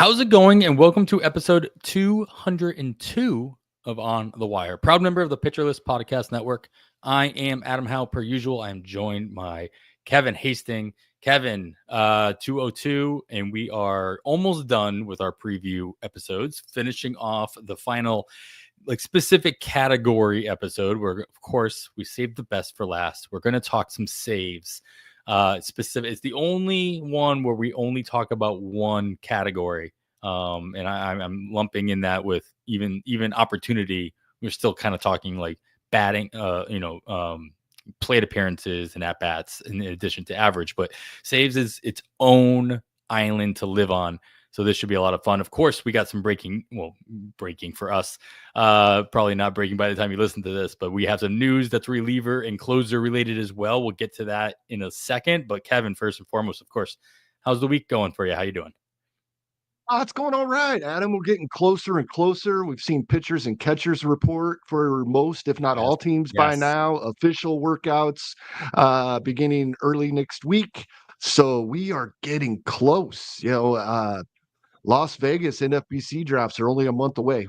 How's it going? And welcome to episode 202 of On the Wire. Proud member of the Pitcher List Podcast Network. I am Adam Howe. Per usual, I am joined by Kevin Hastings. Kevin, 202, and we are almost done with our preview episodes, finishing off the final specific category episode where, of course, we saved the best for last. We're going to talk some saves. Specific, it's the only one where we only talk about one category, and I'm lumping in that with even opportunity. We're still kind of talking like batting, plate appearances and at bats in addition to average, but saves is its own island to live on. So this should be a lot of fun. Of course, we got some breaking for us. Probably not breaking by the time you listen to this, but we have some news that's reliever and closer related as well. We'll get to that in a second. But Kevin, first and foremost, of course, how's the week going for you? How you doing? It's going all right, Adam. We're getting closer and closer. We've seen pitchers and catchers report for most, if not Yes. all teams by Yes. now. Official workouts beginning early next week. So we are getting close. Las Vegas NFBC drafts are only a month away.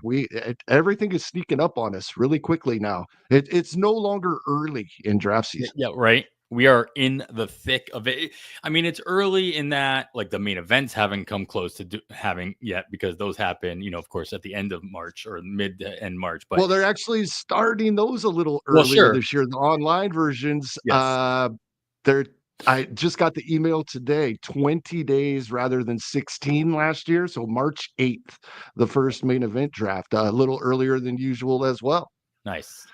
Everything is sneaking up on us really quickly now. It's no longer early in draft season. Yeah, right. We are in the thick of it. I mean, it's early in that, like the main events haven't come close to having yet because those happen, of course, at the end of March or mid to end March. But Well, they're actually starting those a little well, earlier sure. this year. The online versions, Yes. they're I just got the email today, 20 days rather than 16 last year. So March 8th, the first main event draft, a little earlier than usual as well. Nice.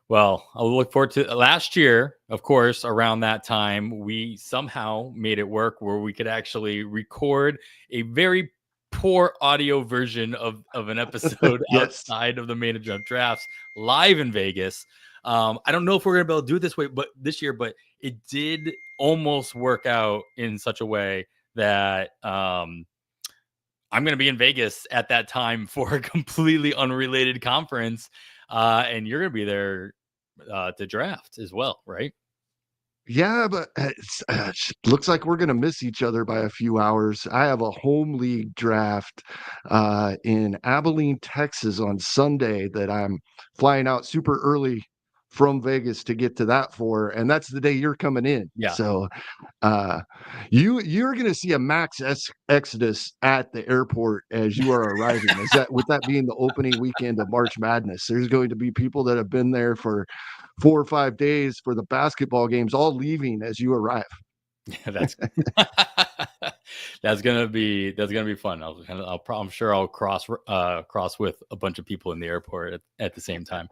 Well, I'll look forward to last year, of course, around that time, we somehow made it work where we could actually record a very poor audio version of an episode Yes. outside of the main event drafts live in Vegas. I don't know if we're going to be able to do it this year, but it did almost work out in such a way that I'm going to be in Vegas at that time for a completely unrelated conference. And you're going to be there to draft as well, right? Yeah, but it looks like we're going to miss each other by a few hours. I have a home league draft in Abilene, Texas on Sunday that I'm flying out super early from Vegas to get to that for, and that's the day you're coming in. Yeah. So uh, you're going to see a max exodus at the airport as you are arriving. Is that with that being the opening weekend of March Madness? There's going to be people that have been there for 4 or 5 days for the basketball games, all leaving as you arrive. Yeah, that's gonna be fun. I'm sure I'll cross with a bunch of people in the airport at the same time.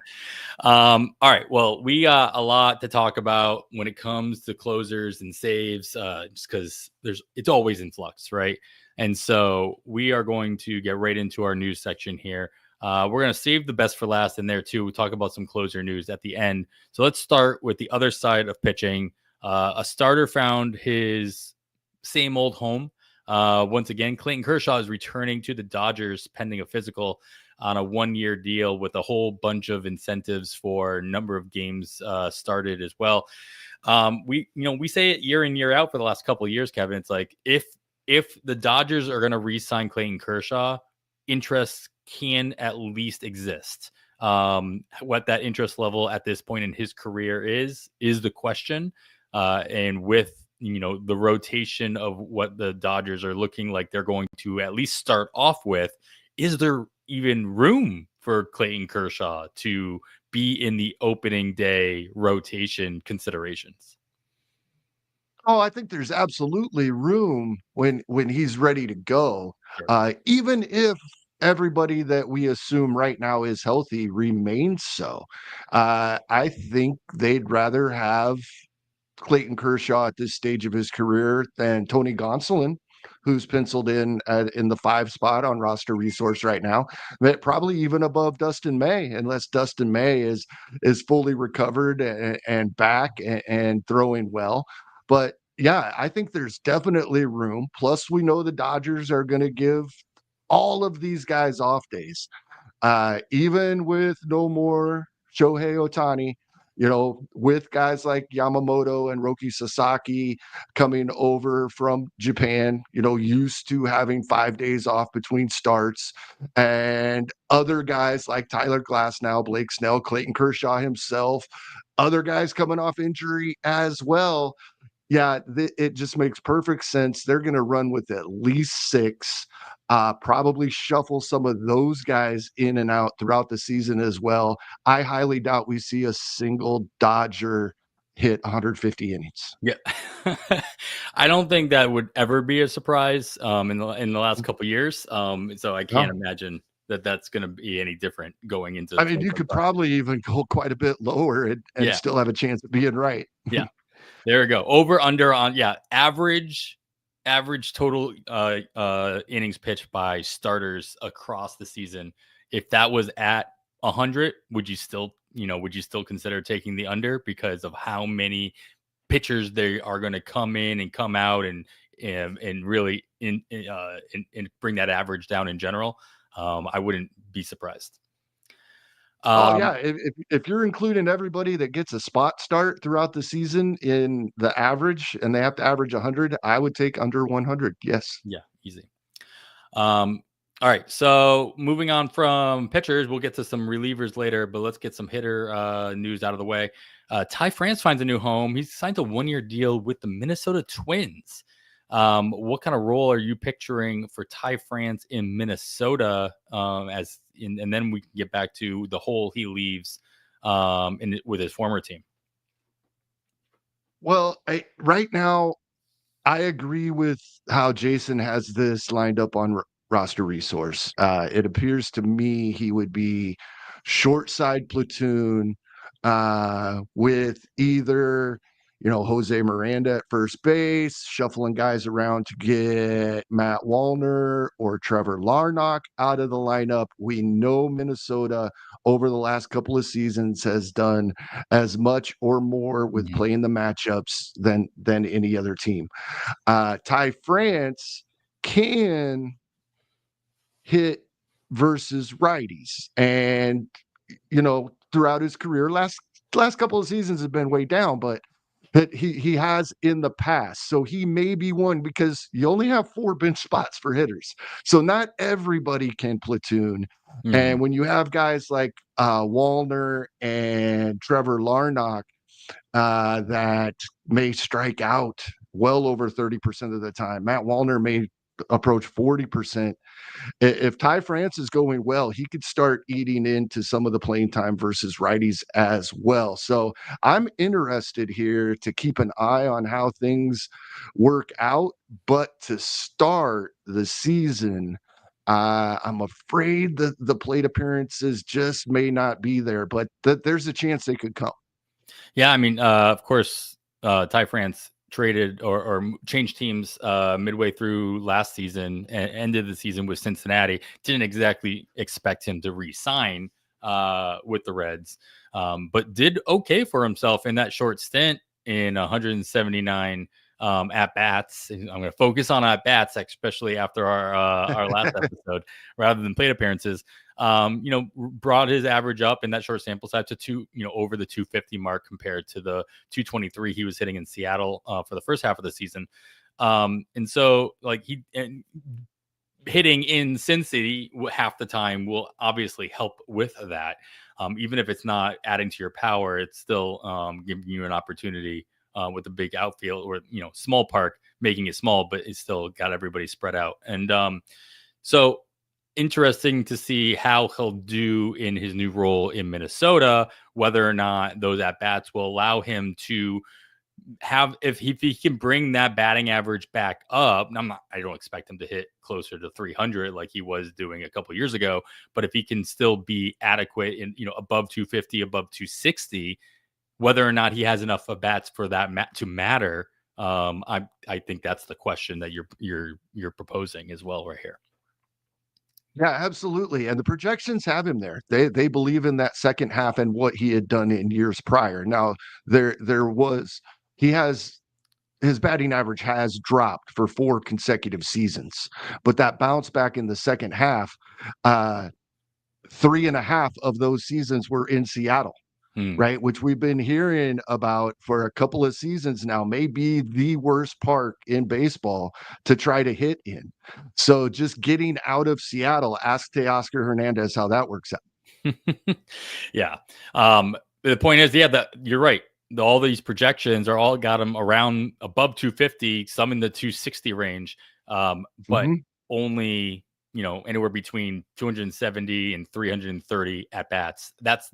All right, well, we got a lot to talk about when it comes to closers and saves, just because it's always in flux, right? And so we are going to get right into our news section here. We're going to save the best for last in there too. We'll talk about some closer news at the end. So let's start with the other side of pitching. A starter found his same old home. Once again, Clayton Kershaw is returning to the Dodgers pending a physical on a 1-year deal with a whole bunch of incentives for a number of games started as well. We say it year in, year out for the last couple of years, Kevin. It's like if the Dodgers are going to re-sign Clayton Kershaw, interest can at least exist. What that interest level at this point in his career is the question. And with the rotation of what the Dodgers are looking like they're going to at least start off with, is there even room for Clayton Kershaw to be in the opening day rotation considerations? Oh, I think there's absolutely room when he's ready to go. Even if everybody that we assume right now is healthy remains so. I think they'd rather have Clayton Kershaw at this stage of his career than Tony Gonsolin, who's penciled in the 5 spot on roster resource right now, but probably even above Dustin May, unless Dustin May is fully recovered and back and throwing well. But yeah, I think there's definitely room. Plus, we know the Dodgers are going to give all of these guys off days, even with no more Shohei Ohtani. with guys like Yamamoto and Roki Sasaki coming over from Japan, used to having 5 days off between starts, and other guys like Tyler Glasnow, Blake Snell, Clayton Kershaw himself, other guys coming off injury as well. Yeah, it just makes perfect sense. They're going to run with at least six, probably shuffle some of those guys in and out throughout the season as well. I highly doubt we see a single Dodger hit 150 innings. Yeah, I don't think that would ever be a surprise in the last couple years. So I can't No. imagine that that's going to be any different going into I mean, you could 2025. probably even go quite a bit lower and Yeah, still have a chance of being right. yeah. There we go. Over under on average total innings pitched by starters across the season. If that was at 100, would you still consider taking the under because of how many pitchers they are going to come in and come out and really bring that average down in general? I wouldn't be surprised. Oh yeah, if you're including everybody that gets a spot start throughout the season in the average, and they have to average 100, I would take under 100. Yes. Yeah, easy. All right, so moving on from pitchers, we'll get to some relievers later, but let's get some hitter news out of the way. Ty France finds a new home. He's signed a 1-year deal with the Minnesota Twins. What kind of role are you picturing for Ty France in Minnesota? And then we can get back to the hole he leaves with his former team. Well, right now, I agree with how Jason has this lined up on roster resource. It appears to me he would be short side platoon with either, Jose Miranda at first base, shuffling guys around to get Matt Wallner or Trevor Larnach out of the lineup. We know Minnesota over the last couple of seasons has done as much or more with playing the matchups than any other team. Ty France can hit versus righties, and throughout his career, last couple of seasons have been way down, but that he has in the past. So he may be one, because you only have 4 bench spots for hitters, so not everybody can platoon. And when you have guys like Wallner and Trevor Larnach that may strike out well over 30% of the time. Matt Wallner may approach 40%. If Ty France is going well, he could start eating into some of the playing time versus righties as well. So I'm interested here to keep an eye on how things work out. But to start the season, I'm afraid that the plate appearances just may not be there, but there's a chance they could come. Yeah, I mean, of course, Ty France traded or changed teams midway through last season and ended the season with Cincinnati. Didn't exactly expect him to re-sign with the Reds, but did okay for himself in that short stint in 179 at bats. I'm going to focus on at bats, especially after our last episode, rather than plate appearances. Brought his average up in that short sample size to over the 250 mark compared to the 223 he was hitting in Seattle for the first half of the season. And so hitting in Sin City half the time will obviously help with that. Even if it's not adding to your power, it's still giving you an opportunity with a big outfield or, small park, making it small, but it's still got everybody spread out. And so interesting to see how he'll do in his new role in Minnesota, whether or not those at-bats will allow him to have, if he can bring that batting average back up. I don't expect him to hit closer to 300 like he was doing a couple years ago, but if he can still be adequate in, above 250, above 260, whether or not he has enough at bats for that to matter, I think that's the question that you're proposing as well right here. Yeah, absolutely. And the projections have him there. They believe in that second half and what he had done in years prior. Now, his batting average has dropped for 4 consecutive seasons, but that bounce back in the second half, 3.5 of those seasons were in Seattle. right? Which we've been hearing about for a couple of seasons now, may be the worst park in baseball to try to hit in. So just getting out of Seattle, ask Teoscar Hernandez how that works out. Yeah. The point is, yeah, that you're right. All these projections are all got them around above 250, some in the 260 range, but only anywhere between 270 and 330 at bats. That's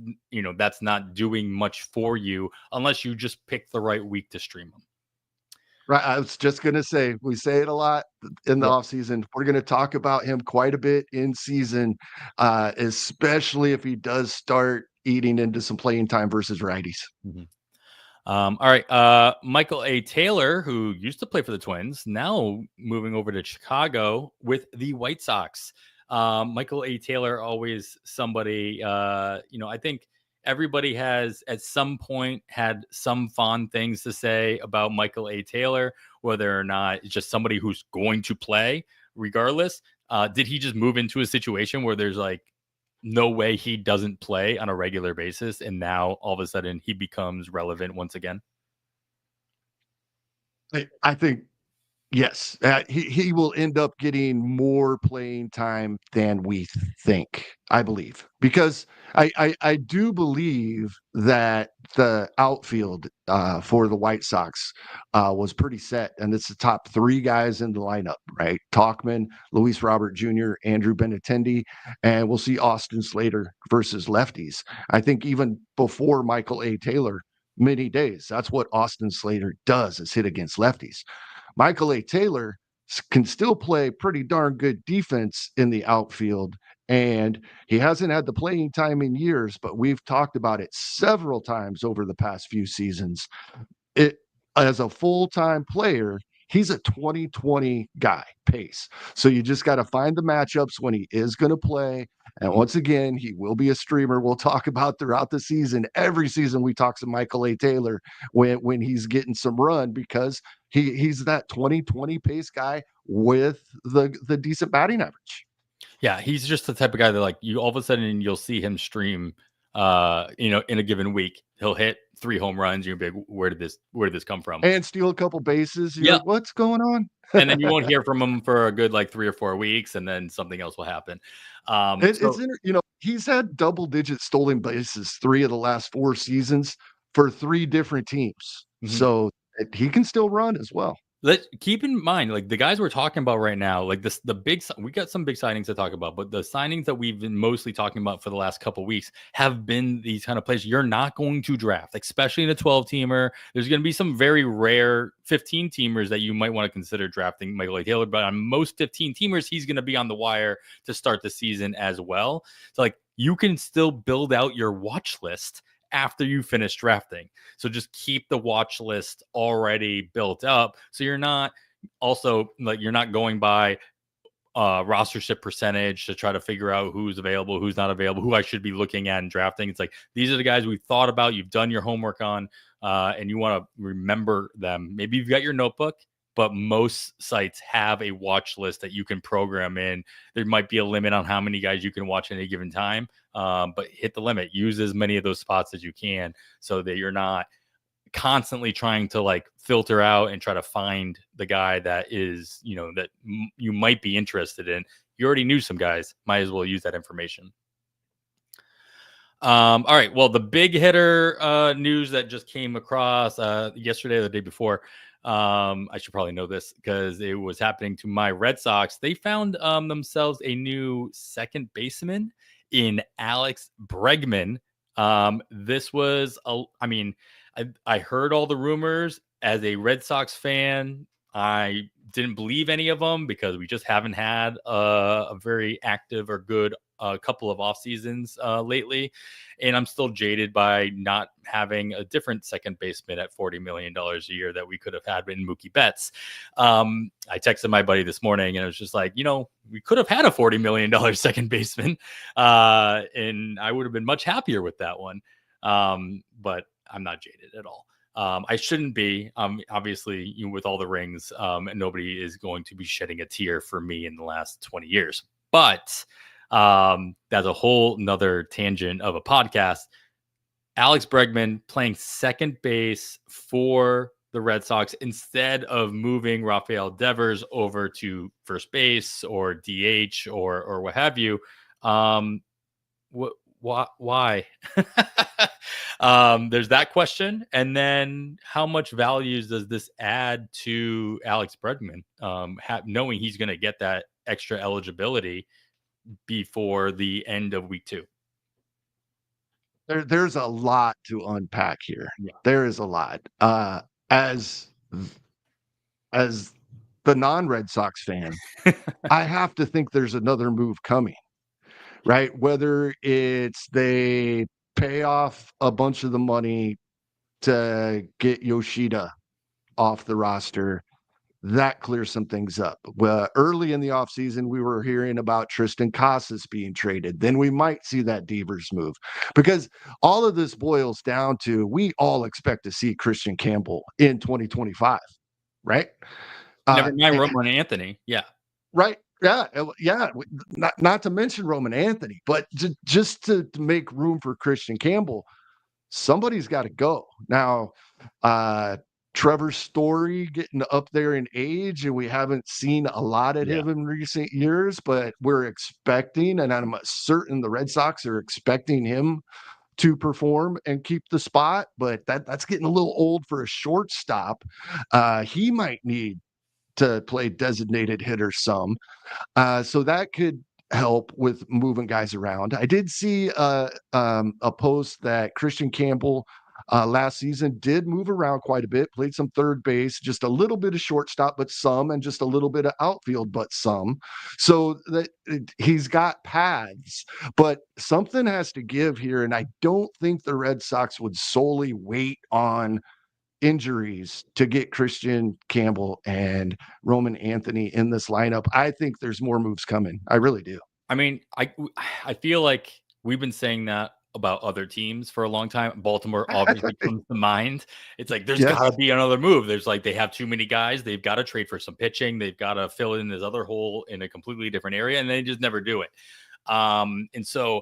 that's not doing much for you unless you just pick the right week to stream them. Right. I was just going to say, we say it a lot in the Yep. offseason. We're going to talk about him quite a bit in season, especially if he does start eating into some playing time versus righties. All right. Michael A. Taylor, who used to play for the Twins, now moving over to Chicago with the White Sox. Michael A. Taylor, always somebody, I think everybody has at some point had some fond things to say about Michael A. Taylor, whether or not it's just somebody who's going to play regardless. Did he just move into a situation where there's like no way he doesn't play on a regular basis, and now all of a sudden he becomes relevant once again? I think yes, he will end up getting more playing time than we think, I believe, because I do believe that the outfield for the White Sox was pretty set, and it's the top three guys in the lineup, right? Talkman, Luis Robert Jr., Andrew Benintendi, and we'll see Austin Slater versus lefties. I think even before Michael A. Taylor, many days, that's what Austin Slater does, is hit against lefties. Michael A. Taylor can still play pretty darn good defense in the outfield. And he hasn't had the playing time in years, but we've talked about it several times over the past few seasons. It as a full-time player, he's a 2020 guy pace. So you just got to find the matchups when he is going to play. And once again, he will be a streamer. We'll talk about throughout the season. Every season we talk to Michael A. Taylor when he's getting some run, because he's that 2020 pace guy with the decent batting average. Yeah, he's just the type of guy that like you all of a sudden you'll see him stream in a given week. He'll hit 3 home runs. You'll be like, where did this come from? And steal a couple bases. You're Yeah. like, what's going on? And then you won't hear from him for a good like 3 or 4 weeks, and then something else will happen. He's had double-digit stolen bases 3 of the last 4 seasons for 3 different teams. So he can still run as well. Let's keep in mind, like the guys we're talking about right now, like we got some big signings to talk about, but the signings that we've been mostly talking about for the last couple of weeks have been these kind of players you're not going to draft, especially in a 12-teamer. There's going to be some very rare 15-teamers that you might want to consider drafting Michael A. Taylor, but on most 15-teamers, he's going to be on the wire to start the season as well. So like you can still build out your watch list after you finish drafting. So just keep the watch list already built up. So you're not also like you're not going by rostership percentage to try to figure out who's available, who's not available, who I should be looking at and drafting. It's like these are the guys we've thought about, you've done your homework on, and you want to remember them. Maybe you've got your notebook, but most sites have a watch list that you can program in. There might be a limit on how many guys you can watch at any given time, but hit the limit. Use as many of those spots as you can so that you're not constantly trying to like filter out and try to find the guy that is, that you might be interested in. You already knew some guys, might as well use that information. All right. Well, the big hitter news that just came across yesterday or the day before, I should probably know this because it was happening to my Red Sox. They found themselves a new second baseman in Alex Bregman. This was, I heard all the rumors as a Red Sox fan. I didn't believe any of them because we just haven't had a very active or good couple of off seasons lately. And I'm still jaded by not having a different second baseman at $40 million a year that we could have had in Mookie Betts. I texted my buddy this morning and it was just like, we could have had a $40 million second baseman. And I would have been much happier with that one. But I'm not jaded at all. I shouldn't be. Obviously, with all the rings, nobody is going to be shedding a tear for me in the last 20 years. But that's a whole nother tangent of a podcast. Alex Bregman playing second base for the Red Sox instead of moving Rafael Devers over to first base or DH or what have you. Why? There's that question, and then how much values does this add to Alex Bregman, knowing he's going to get that extra eligibility before the end of week 2? There's a lot to unpack here. Yeah. There is a lot. As as the non-Red Sox fan, I have to think there's another move coming, right? Whether it's they pay off a bunch of the money to get Yoshida off the roster, that clears some things up. Well, early in the offseason, we were hearing about Tristan Casas being traded. Then we might see that Devers move, because all of this boils down to we all expect to see Christian Campbell in 2025, right? Never mind Roman Anthony. Yeah. Right. Yeah. Yeah. Not to mention Roman Anthony, but just to make room for Christian Campbell, somebody's got to go. Now, Trevor Story getting up there in age, and we haven't seen a lot of him in recent years, but we're expecting, and I'm certain the Red Sox are expecting him to perform and keep the spot, but that's getting a little old for a shortstop. He might need to play designated hitter some. So that could help with moving guys around. I did see a post that Christian Campbell last season did move around quite a bit, played some third base, just a little bit of shortstop, but some, and just a little bit of outfield, but some. So that he's got paths, but something has to give here. And I don't think the Red Sox would solely wait on injuries to get Christian Campbell and Roman Anthony in this lineup. I think there's more moves coming. I really do. I mean, I feel like we've been saying that about other teams for a long time. Baltimore obviously comes to mind. It's like there's got to be another move. There's like they have too many guys. They've got to trade for some pitching. They've got to fill in this other hole in a completely different area, and they just never do it. And so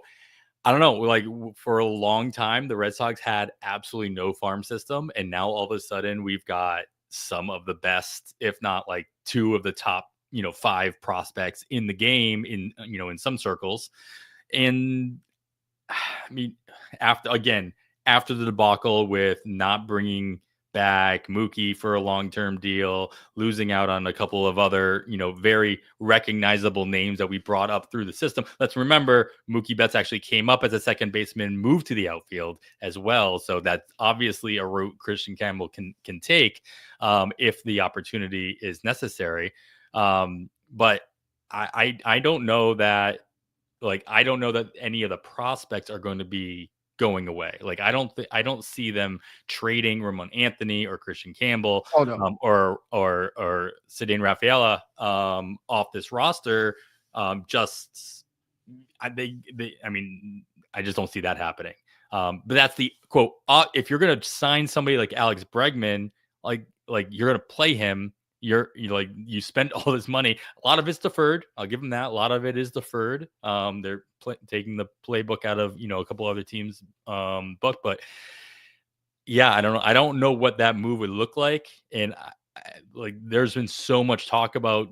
I don't know. Like for a long time, the Red Sox had absolutely no farm system, and now all of a sudden we've got some of the best, if not like 2 of the top 5 prospects in the game in some circles. And I mean, after the debacle with not bringing back Mookie for a long-term deal, losing out on a couple of other, very recognizable names that we brought up through the system. Let's remember Mookie Betts actually came up as a second baseman, moved to the outfield as well. So that's obviously a route Christian Campbell can take if the opportunity is necessary. But I don't know that, I don't know that any of the prospects are going to be going away. Like I don't see them trading Ramon Anthony or Christian Campbell or Ceddanne Rafaela off this roster. I mean, I just don't see that happening. But that's the quote. If you're going to sign somebody like Alex Bregman, like you're going to play him. You spent all this money. A lot of it's deferred. I'll give them that. A lot of it is deferred. They're taking the playbook out of a couple other teams' book, but yeah, I don't know. I don't know what that move would look like. And there's been so much talk about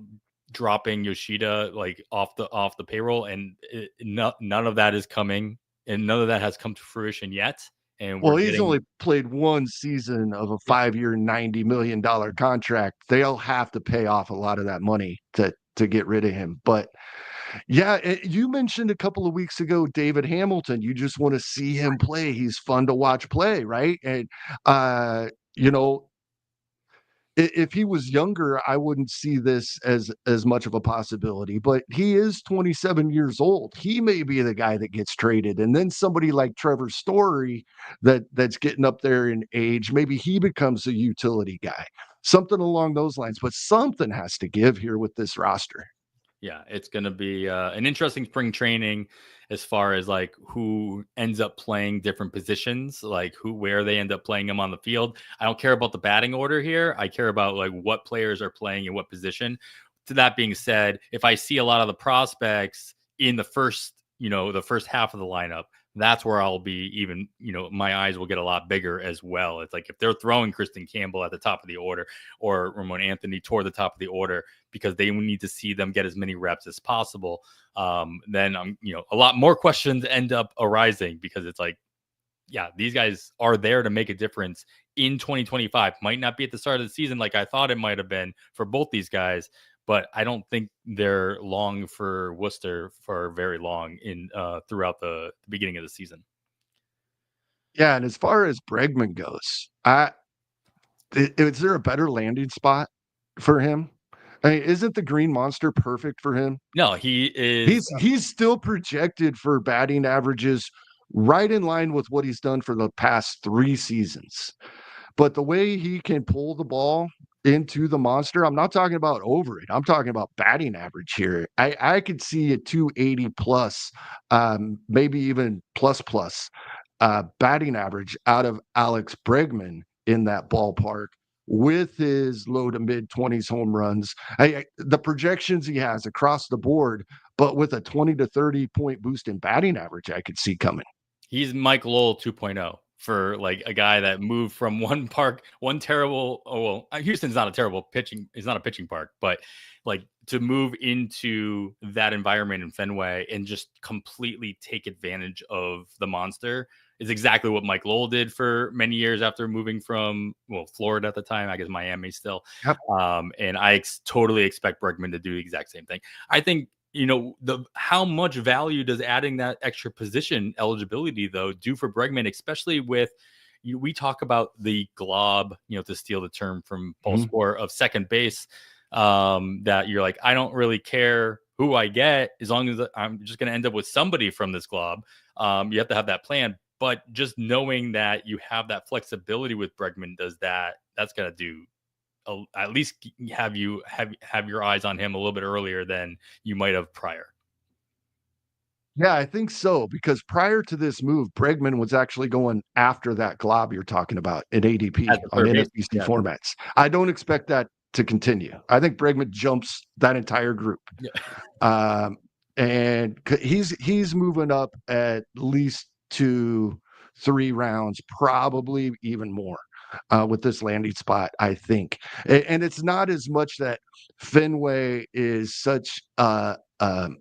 dropping Yoshida off the payroll, and none of that is coming, and none of that has come to fruition yet. And he's only played one season of a 5-year, $90 million contract. They'll have to pay off a lot of that money to get rid of him. But yeah, you mentioned a couple of weeks ago, David Hamilton. You just want to see him play. He's fun to watch play, right? And, if he was younger, I wouldn't see this as much of a possibility, but he is 27 years old. He may be the guy that gets traded. And then somebody like Trevor Story that's getting up there in age, maybe he becomes a utility guy, something along those lines. But something has to give here with this roster. Yeah, it's going to be an interesting spring training as far as who ends up playing different positions, where they end up playing them on the field. I don't care about the batting order here. I care about what players are playing in what position. To that being said, if I see a lot of the prospects in the first half of the lineup that's where I'll be even, my eyes will get a lot bigger as well. It's like if they're throwing Kristen Campbell at the top of the order or Ramon Anthony toward the top of the order because they need to see them get as many reps as possible, then a lot more questions end up arising because it's like, yeah, these guys are there to make a difference in 2025. Might not be at the start of the season like I thought it might have been for both these guys, but I don't think they're long for Worcester for very long in throughout the beginning of the season. Yeah, and as far as Bregman goes, is there a better landing spot for him? I mean, isn't the Green Monster perfect for him? No, he is. He's still projected for batting averages right in line with what he's done for the past 3 seasons. But the way he can pull the ball into the monster, I'm not talking about over it. I'm talking about batting average here. I could see a 280 plus, maybe even plus batting average out of Alex Bregman in that ballpark with his low to mid 20s home runs. The projections he has across the board, but with a 20 to 30 point boost in batting average, I could see coming. He's Mike Lowell 2.0 for like a guy that moved from one terrible. Oh well, Houston's not a terrible pitching. It's not a pitching park, but like to move into that environment in Fenway and just completely take advantage of the monster is exactly what Mike Lowell did for many years after moving from Florida at the time. I guess Miami still. Yep. And I totally expect Bregman to do the exact same thing. I think how much value does adding that extra position eligibility though do for Bregman, especially with we talk about the glob, to steal the term from Paul Score of second base, that you're like, I don't really care who I get as long as I'm just going to end up with somebody from this glob. You have to have that plan, but just knowing that you have that flexibility with Bregman that's going to do at least have your eyes on him a little bit earlier than you might have prior. Yeah, I think so, because prior to this move, Bregman was actually going after that glob you're talking about in ADP on NFBC formats. I don't expect that to continue. I think Bregman jumps that entire group. Yeah. And he's moving up at least 2-3 rounds, probably even more. With this landing spot, I think. And it's not as much that Fenway is such an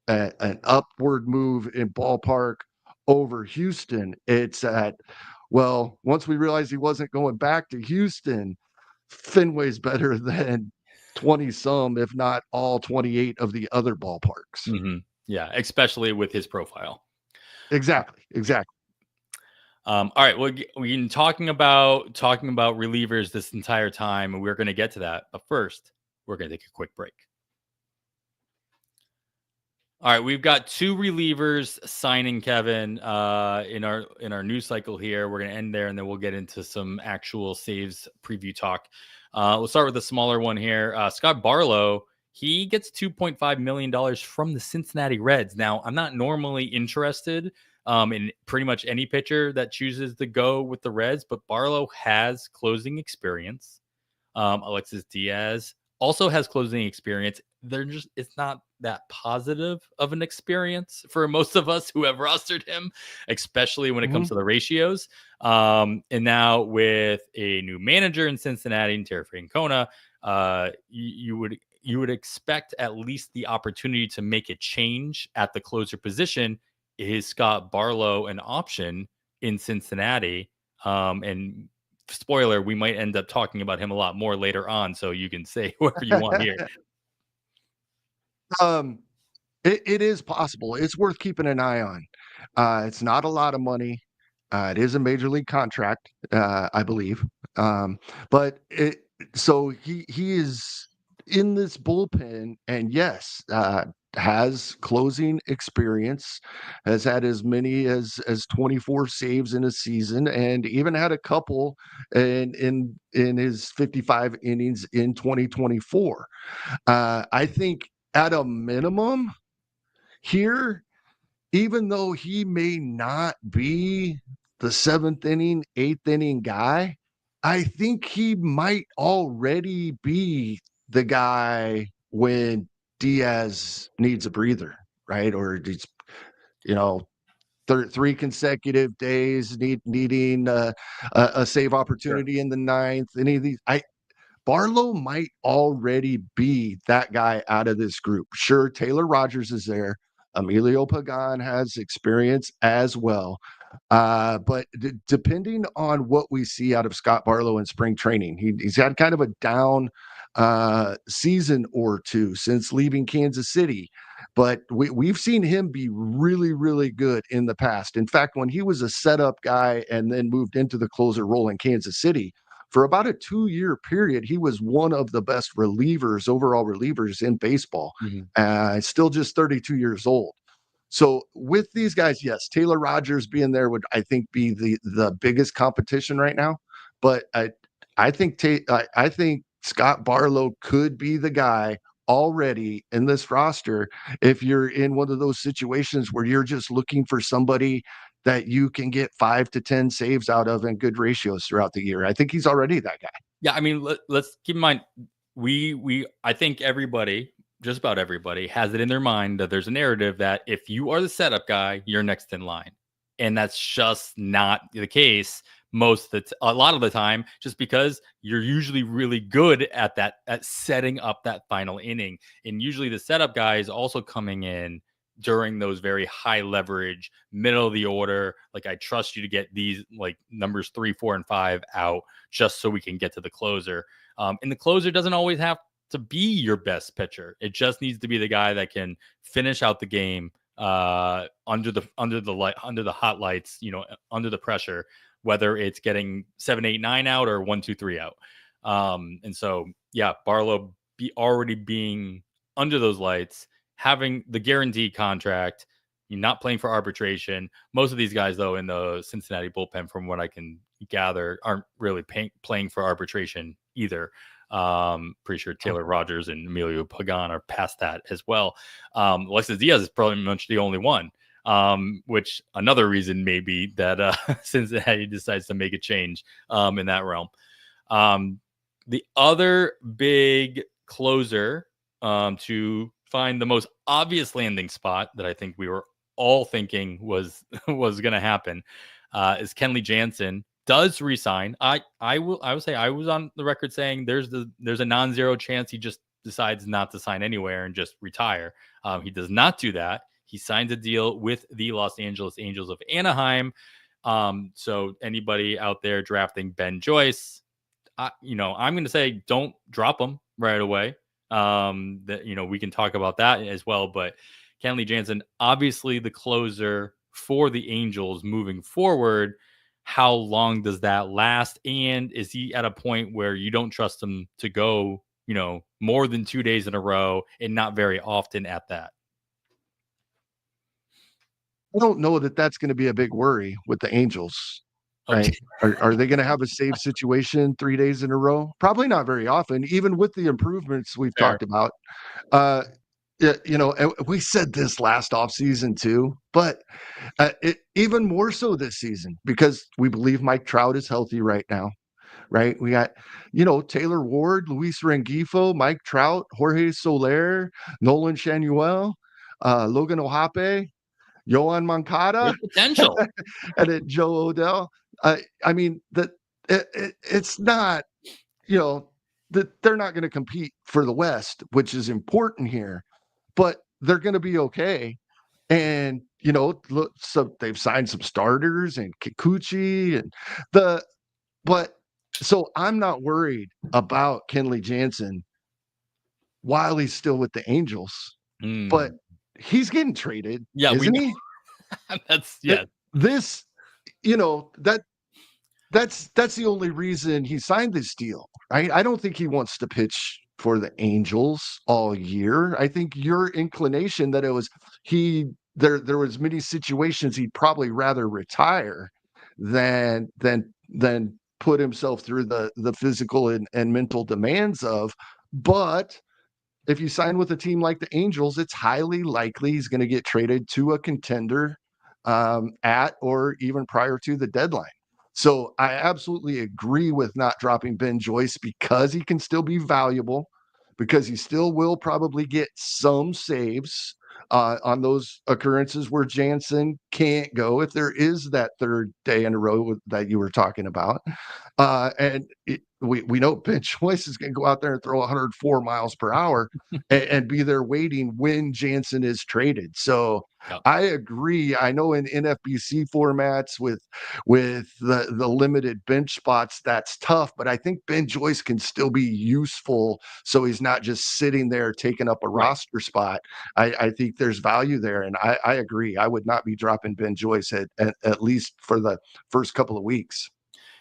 upward move in ballpark over Houston. It's that, well, once we realized he wasn't going back to Houston, Fenway's better than 20 some, if not all 28 of the other ballparks. Mm-hmm. Yeah, especially with his profile. Exactly. All right. Well, we've been talking about relievers this entire time, and we're going to get to that. But first, we're going to take a quick break. All right, we've got 2 relievers signing, Kevin, in our news cycle here. We're going to end there, and then we'll get into some actual saves preview talk. We'll start with the smaller one here. Scott Barlow, he gets $2.5 million from the Cincinnati Reds. Now, I'm not normally interested in pretty much any pitcher that chooses to go with the Reds, but Barlow has closing experience. Alexis Diaz also has closing experience. It's not that positive of an experience for most of us who have rostered him, especially when it comes to the ratios. And now with a new manager in Cincinnati, and Terry Francona, you would expect at least the opportunity to make a change at the closer position. Is Scott Barlow an option in Cincinnati? And spoiler, we might end up talking about him a lot more later on, so you can say whatever you want here. It is possible. It's worth keeping an eye on. It's not a lot of money. It is a major league contract, I believe. But he is in this bullpen, and yes, has closing experience, has had as many as 24 saves in a season, and even had a couple in his 55 innings in 2024. I think at a minimum here, even though he may not be the 7th inning, 8th inning guy, I think he might already be the guy when Diaz needs a breather, right? Or he's, three consecutive days, needing a save Sure. opportunity in the ninth. Any of these, Barlow might already be that guy out of this group. Sure, Taylor Rogers is there. Emilio Pagan has experience as well. But depending on what we see out of Scott Barlow in spring training, he's had kind of a down season or two since leaving Kansas City. But we've seen him be really, really good in the past. In fact, when he was a setup guy and then moved into the closer role in Kansas City, for about a 2-year period, he was one of the best relievers, overall relievers in baseball. Mhm. Still just 32 years old. So with these guys, yes, Taylor Rogers being there would, I think, be the biggest competition right now. But I think Scott Barlow could be the guy already in this roster if you're in one of those situations where you're just looking for somebody that you can get 5 to 10 saves out of and good ratios throughout the year. I think he's already that guy. Yeah, I mean, let's keep in mind, I think everybody, just about everybody, has it in their mind that there's a narrative that if you are the setup guy, you're next in line, and that's just not the case a lot of the time, just because you're usually really good at that, at setting up that final inning, and usually the setup guy is also coming in during those very high leverage middle of the order, like, I trust you to get these, like, numbers 3, 4, and 5 out just so we can get to the closer. And the closer doesn't always have to be your best pitcher. It just needs to be the guy that can finish out the game under the hot lights, under the pressure, whether it's getting 7, 8, 9 out or 1, 2, 3 out. And so, yeah, Barlow already being under those lights, having the guaranteed contract, you're not playing for arbitration. Most of these guys, though, in the Cincinnati bullpen, from what I can gather, aren't really playing for arbitration either. Pretty sure Taylor Rogers and Emilio Pagan are past that as well. Alexis Diaz is probably much the only one, which another reason maybe that Cincinnati decides to make a change in that realm. The other big closer to find the most obvious landing spot that I think we were all thinking was going to happen is Kenley Jansen does resign. I would say I was on the record saying there's a non-zero chance he just decides not to sign anywhere and just retire. He does not do that. He signs a deal with the Los Angeles Angels of Anaheim. So anybody out there drafting Ben Joyce, I'm going to say don't drop him right away. That we can talk about that as well. But Kenley Jansen, obviously the closer for the Angels moving forward. How long does that last? And is he at a point where you don't trust him to go, more than 2 days in a row, and not very often at that? I don't know that that's going to be a big worry with the Angels, Okay. right? Are they going to have a save situation 3 days in a row? Probably not very often, even with the improvements we've Fair. talked about. Yeah, we said this last offseason too, but even more so this season because we believe Mike Trout is healthy right now, right? We got, Taylor Ward, Luis Rengifo, Mike Trout, Jorge Soler, Nolan Shanuel, Logan Ohape, Yohan Moncada, Great potential. and then Joe Odell. I mean, it's not, that they're not going to compete for the West, which is important here, but they're going to be okay. And, look, so they've signed some starters and Kikuchi and but so I'm not worried about Kenley Jansen while he's still with the Angels, but he's getting traded, Yeah, isn't he? That's yeah. This, that's the only reason he signed this deal, right? I don't think he wants to pitch for the Angels all year. I think your inclination that it was there was many situations he'd probably rather retire than put himself through the physical and mental demands of. But if you sign with a team like the Angels, it's highly likely he's going to get traded to a contender at or even prior to the deadline. So I absolutely agree with not dropping Ben Joyce because he can still be valuable, because he still will probably get some saves on those occurrences where Jansen can't go if there is that third day in a row that you were talking about. We know Ben Joyce is going to go out there and throw 104 miles per hour and be there waiting when Jansen is traded. So Yep. I agree. I know in NFBC formats with the limited bench spots, that's tough, but I think Ben Joyce can still be useful so he's not just sitting there taking up a Right. roster spot. I think there's value there, and I agree. I would not be dropping Ben Joyce at least for the first couple of weeks.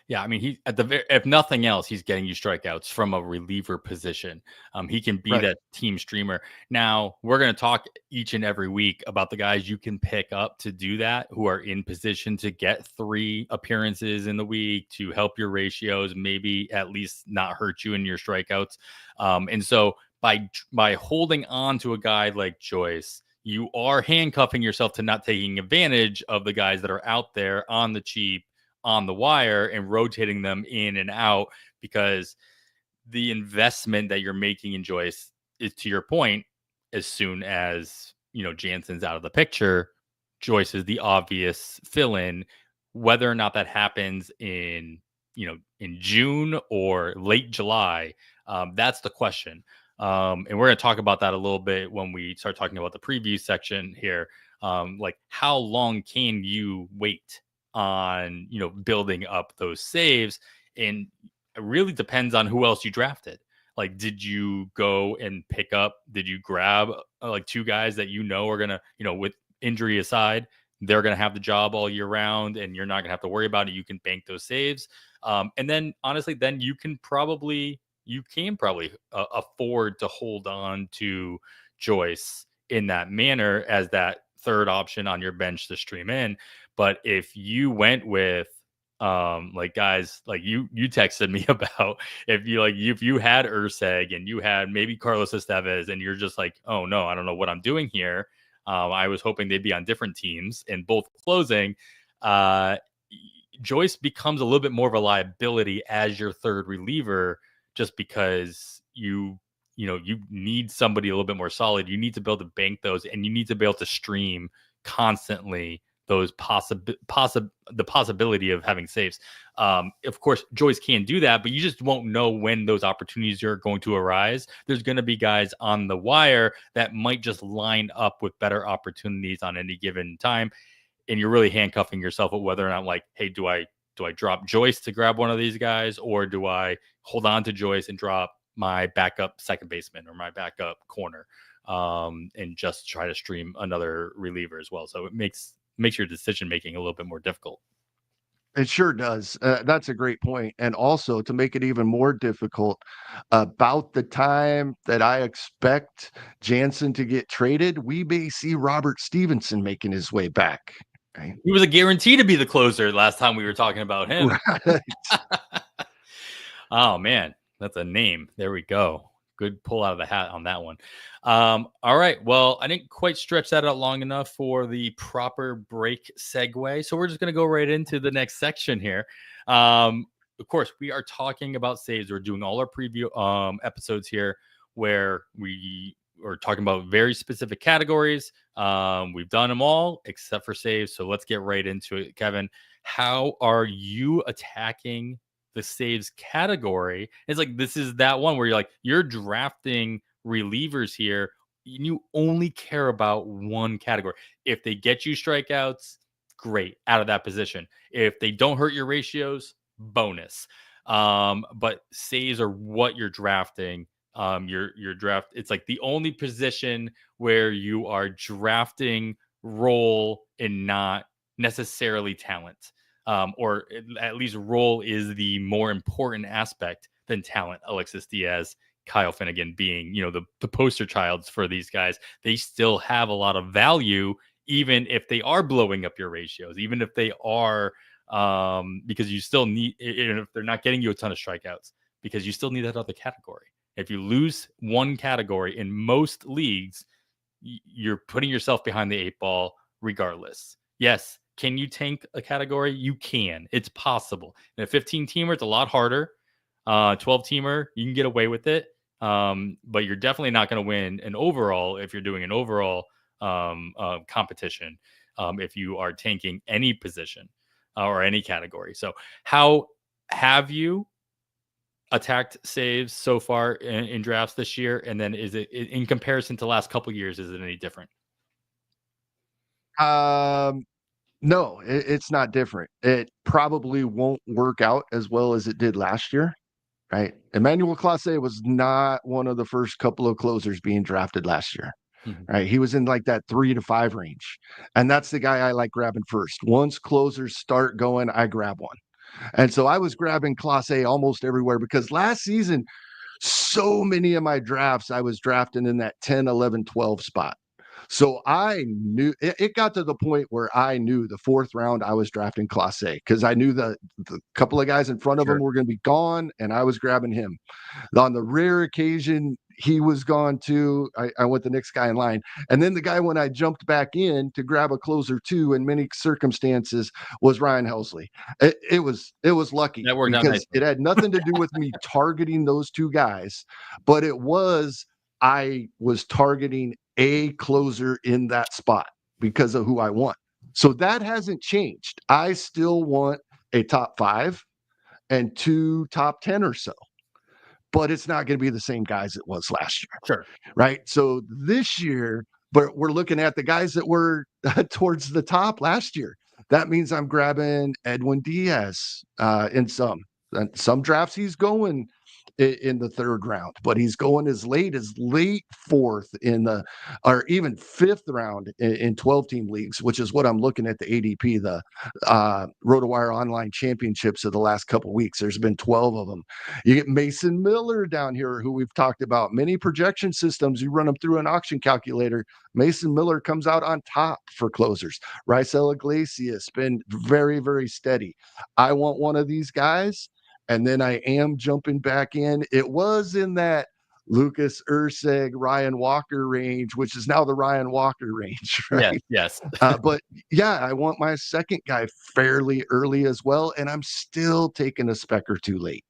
Yeah, I mean, he at the if nothing else, he's getting you strikeouts from a reliever position. He can be Right. that team streamer. Now, we're going to talk each and every week about the guys you can pick up to do that, who are in position to get 3 appearances in the week to help your ratios, maybe at least not hurt you in your strikeouts. And so by holding on to a guy like Joyce, you are handcuffing yourself to not taking advantage of the guys that are out there on the cheap, on the wire, and rotating them in and out, because the investment that you're making in Joyce is, to your point, as soon as Jansen's out of the picture, Joyce is the obvious fill-in. Whether or not that happens in June or late July, that's the question. And we're going to talk about that a little bit when we start talking about the preview section here. Like, how long can you wait on building up those saves? And it really depends on who else you drafted. Like, did you go and did you grab like 2 guys that are gonna, with injury aside, they're gonna have the job all year round and you're not gonna have to worry about it? You can bank those saves. And then honestly, then you can probably afford to hold on to Joyce in that manner as that third option on your bench to stream in. But if you went with like guys like you texted me about, if you had Urseg and you had maybe Carlos Estevez, and you're just like, oh no, I don't know what I'm doing here. I was hoping they'd be on different teams and both closing. Joyce becomes a little bit more of a liability as your third reliever, just because you need somebody a little bit more solid. You need to be able to bank those, and you need to be able to stream constantly those the possibility of having saves. Of course, Joyce can do that, but you just won't know when those opportunities are going to arise. There's going to be guys on the wire that might just line up with better opportunities on any given time, and you're really handcuffing yourself at whether or not, like, hey, do I drop Joyce to grab one of these guys, or do I hold on to Joyce and drop my backup second baseman or my backup corner, and just try to stream another reliever as well? So it makes your decision making a little bit more difficult. It sure does. That's a great point. And also, to make it even more difficult, about the time that I expect Jansen to get traded, we may see Robert Stevenson making his way back. Right? He was a guarantee to be the closer last time we were talking about him. Right. Oh man, that's a name. There we go. Good pull out of the hat on that one. All right. Well, I didn't quite stretch that out long enough for the proper break segue. So we're just going to go right into the next section here. Of course, we are talking about saves. We're doing all our preview episodes here where we are talking about very specific categories. We've done them all except for saves. So let's get right into it. Kevin, how are you attacking the saves category? It's like, this is that one where you're drafting relievers here, and you only care about one category. If they get you strikeouts, great, out of that position. If they don't hurt your ratios, bonus. But saves are what you're drafting. Your draft, it's like the only position where you are drafting role and not necessarily talent. Or at least role is the more important aspect than talent. Alexis Diaz, Kyle Finnegan being, the poster childs for these guys. They still have a lot of value, even if they are blowing up your ratios, even if they are, because you still need, if they're not getting you a ton of strikeouts, because you still need that other category. If you lose one category in most leagues, you're putting yourself behind the 8 ball regardless. Yes. Can you tank a category? You can. It's possible. In a 15-teamer, it's a lot harder. 12-teamer, you can get away with it. But you're definitely not going to win an overall if you're doing an overall competition. if you are tanking any position or any category. So how have you attacked saves so far in drafts this year? And then is it in comparison to the last couple years, is it any different? No, it's not different. It probably won't work out as well as it did last year, right? Emmanuel Clase was not one of the first couple of closers being drafted last year, right? He was in like that 3 to 5 range. And that's the guy I like grabbing first. Once closers start going, I grab one. And so I was grabbing Clase almost everywhere because last season, so many of my drafts, I was drafting in that 10, 11, 12 spot. So I knew it got to the point where I knew the 4th round I was drafting Clase because I knew the couple of guys in front of him were going to be gone and I was grabbing him. On the rare occasion he was gone too, I went the next guy in line. And then the guy when I jumped back in to grab a closer too in many circumstances was Ryan Helsley. It was lucky because it had nothing to do with me targeting those two guys, but it was I was targeting a closer in that spot because of who I want. So that hasn't changed. I still want a top 5 and 2 top 10 or so, but it's not going to be the same guys it was last year. Sure. Right. So this year, but we're looking at the guys that were towards the top last year. That means I'm grabbing Edwin Diaz in some drafts. He's going in the 3rd round, but he's going as late 4th in the, or even 5th round in 12-team leagues, which is what I'm looking at the ADP, the RotoWire online championships of the last couple of weeks. There's been 12 of them. You get Mason Miller down here, who we've talked about. Many projection systems, you run them through an auction calculator. Mason Miller comes out on top for closers. Raisel Iglesias been very, very steady. I want one of these guys. And then I am jumping back in. It was in that Lucas Urseg, Ryan Walker range, which is now the Ryan Walker range, right? Yes. But yeah, I want my second guy fairly early as well. And I'm still taking a spec or two late.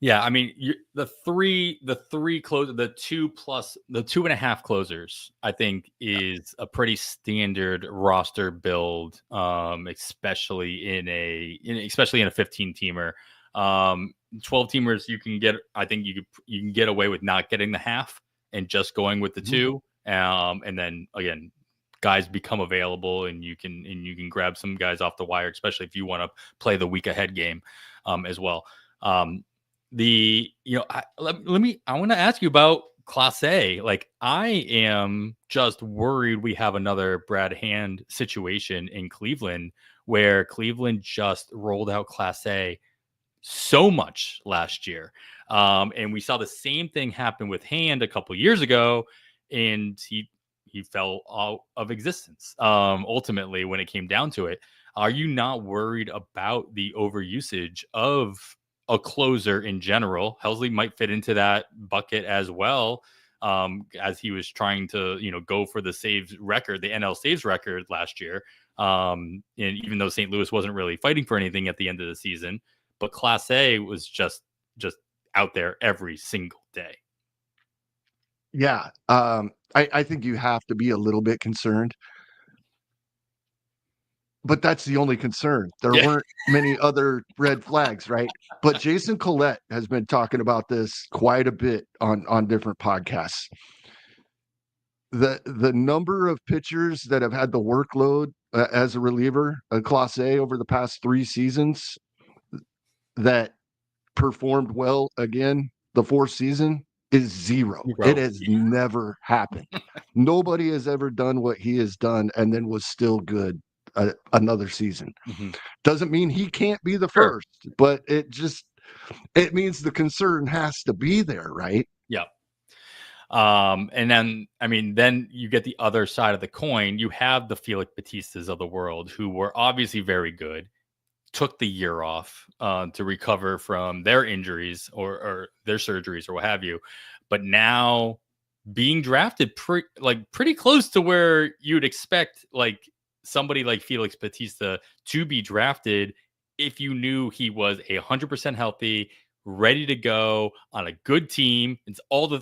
Yeah, I mean, the 2.5 closers, I think is a pretty standard roster build, especially in a 15-teamer. 12-teamers, you can get. I think you can get away with not getting the half and just going with the 2, and then again, guys become available, and you can grab some guys off the wire, especially if you want to play the week ahead game, as well. I want to ask you about Clase. Like, I am just worried we have another Brad Hand situation in Cleveland where Cleveland just rolled out Clase so much last year. And we saw the same thing happen with Hand a couple years ago, and he fell out of existence. Ultimately, when it came down to it, are you not worried about the overusage of a closer in general? Helsley might fit into that bucket as well, as he was trying to, go for the saves record, the NL saves record last year. And even though St. Louis wasn't really fighting for anything at the end of the season, but Clase was just out there every single day. Yeah. I think you have to be a little bit concerned. But that's the only concern. There weren't many other red flags, right? But Jason Collette has been talking about this quite a bit on different podcasts. The number of pitchers that have had the workload as a reliever, Clase, over the past 3 seasons that performed well again the 4th season is 0. It has never happened. Nobody has ever done what he has done and then was still good another season. Doesn't mean he can't be the first, but it means the concern has to be there, right? Yeah. And then, then you get the other side of the coin. You have the Felix Batistas of the world, who were obviously very good, took the year off to recover from their injuries or their surgeries or what have you, but now being drafted pretty close to where you'd expect, like, somebody like Felix Batista to be drafted if you knew he was 100% healthy, ready to go on a good team. It's all the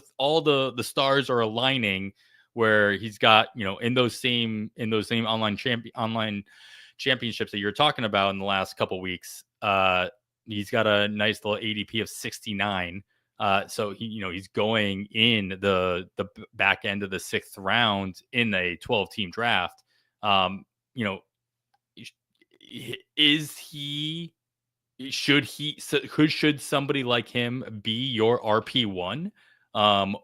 stars are aligning where he's got, in those same online championships that you're talking about in the last couple weeks. He's got a nice little ADP of 69. So he's going in the back end of the 6th round in a 12-team draft. Is he? Should somebody like him be your RP1?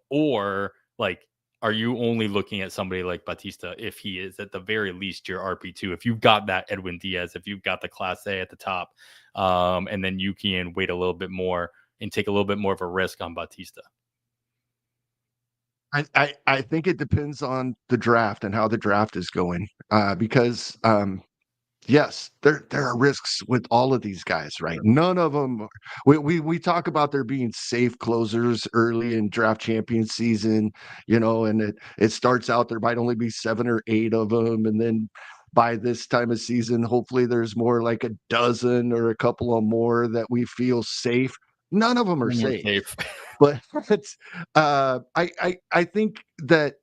Or like, are you only looking at somebody like Batista if he is at the very least your RP2? If you've got that Edwin Diaz, if you've got the Class A at the top, and then you can wait a little bit more and take a little bit more of a risk on Batista. I think it depends on the draft and how the draft is going, because yes, there are risks with all of these guys, right? None of them. We talk about there being safe closers early in draft champion season, and it starts out there might only be 7 or 8 of them, and then by this time of season, hopefully there's more like a dozen or a couple of more that we feel safe. None of them are safe. But I think that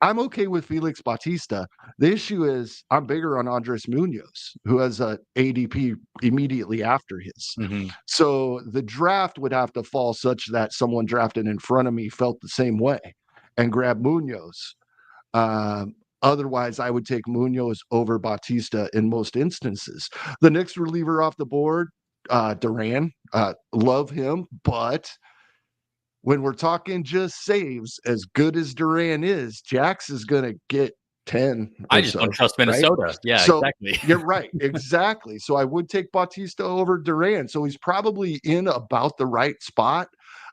I'm okay with Felix Bautista. The issue is I'm bigger on Andres Munoz, who has a ADP immediately after his. Mm-hmm. So the draft would have to fall such that someone drafted in front of me felt the same way and grab Munoz. Otherwise, I would take Munoz over Bautista in most instances. The next reliever off the board, Duran, love him, but when we're talking just saves, as good as Duran is, Jax is going to get 10. I just don't trust Minnesota. Right? Yeah, so, exactly. You're right. Exactly. So I would take Bautista over Duran. So he's probably in about the right spot.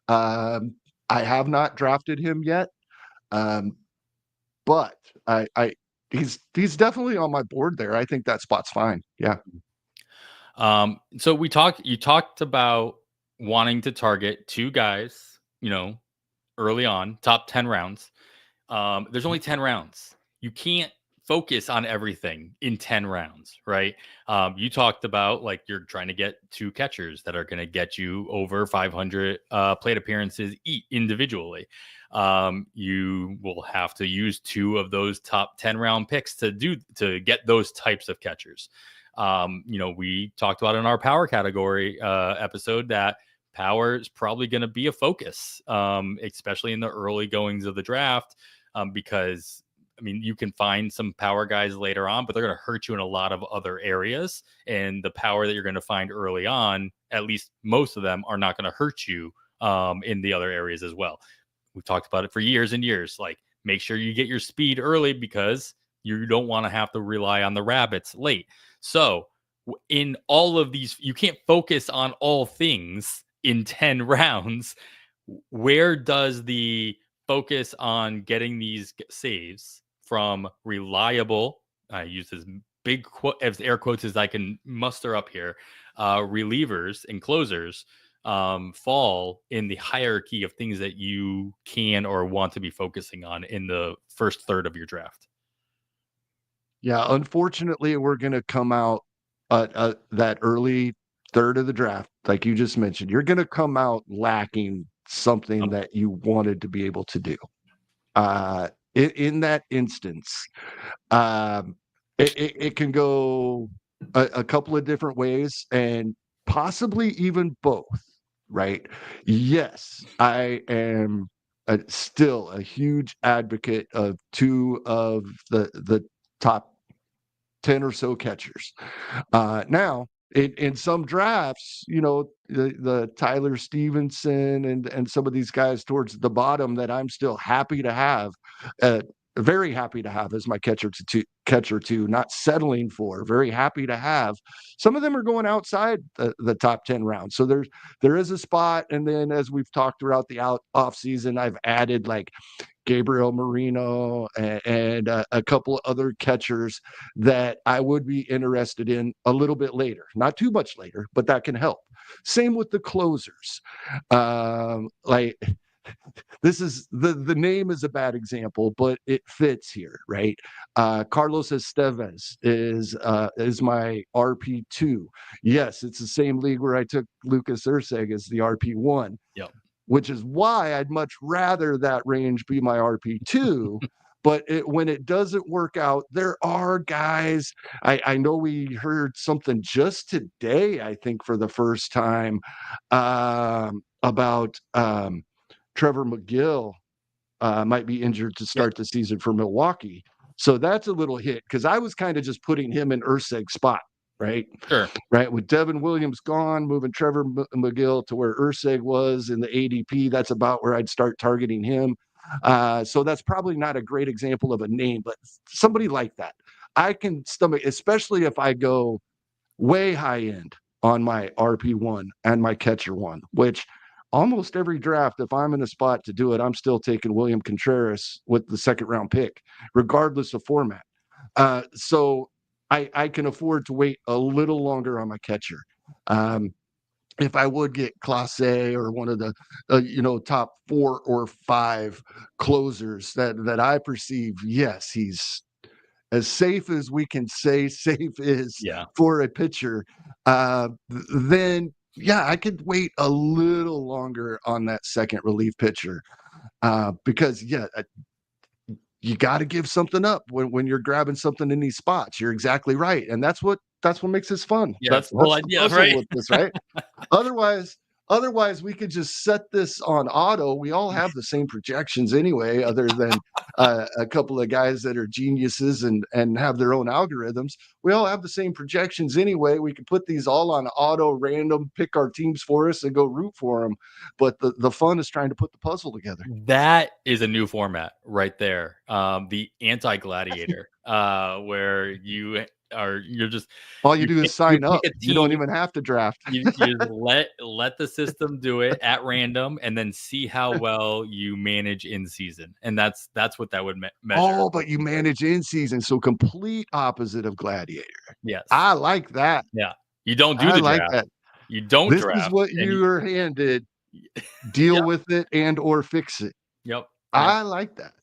I have not drafted him yet. But he's definitely on my board there. I think that spot's fine. Yeah. So you talked about wanting to target 2 guys, early on, top 10 rounds. There's only 10 rounds. You can't focus on everything in 10 rounds, right? You talked about like you're trying to get 2 catchers that are going to get you over 500 plate appearances individually. You will have to use 2 of those top 10 round picks to get those types of catchers. We talked about in our power category episode that power is probably going to be a focus, especially in the early goings of the draft, because you can find some power guys later on, but they're going to hurt you in a lot of other areas. And the power that you're going to find early on, at least most of them, are not going to hurt you in the other areas as well. We've talked about it for years and years. Like, make sure you get your speed early because you don't want to have to rely on the rabbits late. So in all of these, you can't focus on all things in 10 rounds. Where does the focus on getting these saves from reliable, I use as big as air quotes as I can muster up here, relievers and closers fall in the hierarchy of things that you can or want to be focusing on in the first third of your draft? Yeah, unfortunately, we're going to come out that early third of the draft, like you just mentioned. You're going to come out lacking something that you wanted to be able to do. In that instance, it can go a couple of different ways and possibly even both, right? Yes, I am still a huge advocate of 2 of the top 10 or so catchers. Now, in some drafts, the Tyler Stevenson and some of these guys towards the bottom that I'm still happy to have, very happy to have as my catcher two, not settling for, very happy to have. Some of them are going outside the top 10 rounds. So there is a spot. And then as we've talked throughout the off season, I've added like Gabriel Marino and a couple of other catchers that I would be interested in a little bit later, not too much later, but that can help. Same with the closers. Like this is the name is a bad example, but it fits here, right? Carlos Estevez is my RP2. Yes, it's the same league where I took Lucas Erceg as the RP1. Yep. which is why I'd much rather that range be my RP2. But when it doesn't work out, there are guys. I know we heard something just today, I think for the first time, about Trevor McGill might be injured to Yep. start the season for Milwaukee. So that's a little hit because I was kind of just putting him in Urseg's spot, right? Sure. Right. With Devin Williams gone, moving Trevor McGill to where Urseg was in the ADP, that's about where I'd start targeting him. So that's probably not a great example of a name, but somebody like that. I can stomach, especially if I go way high end on my RP1 and my catcher one, which almost every draft, if I'm in a spot to do it, I'm still taking William Contreras with the second round pick, regardless of format. So I can afford to wait a little longer on my catcher. If I would get Clase or one of the top 4 or 5 closers that I perceive, yes, he's as safe as we can say safe is for a pitcher, then yeah, I could wait a little longer on that second relief pitcher because you got to give something up when you're grabbing something in these spots. You're exactly right, and that's what makes this fun. Yeah, That's that's the whole the idea, puzzle right? with this, right? Otherwise, we could just set this on auto. We all have the same projections anyway, other than a couple of guys that are geniuses and have their own algorithms. We all have the same projections anyway. We could put these all on auto, random, pick our teams for us, and go root for them. But the fun is trying to put the puzzle together. That is a new format right there. The anti-gladiator, where you're just all you do is sign up. You don't team, even have to draft. you just let the system do it at random, and then see how well you manage in season. And that's what that would measure. Oh, but you manage in season, so complete opposite of gladiator. Yes, I like that. yeah. You don't do the draft. That. You don't this draft. Is what you are handed. Deal with it and or fix it. Yep. I like that.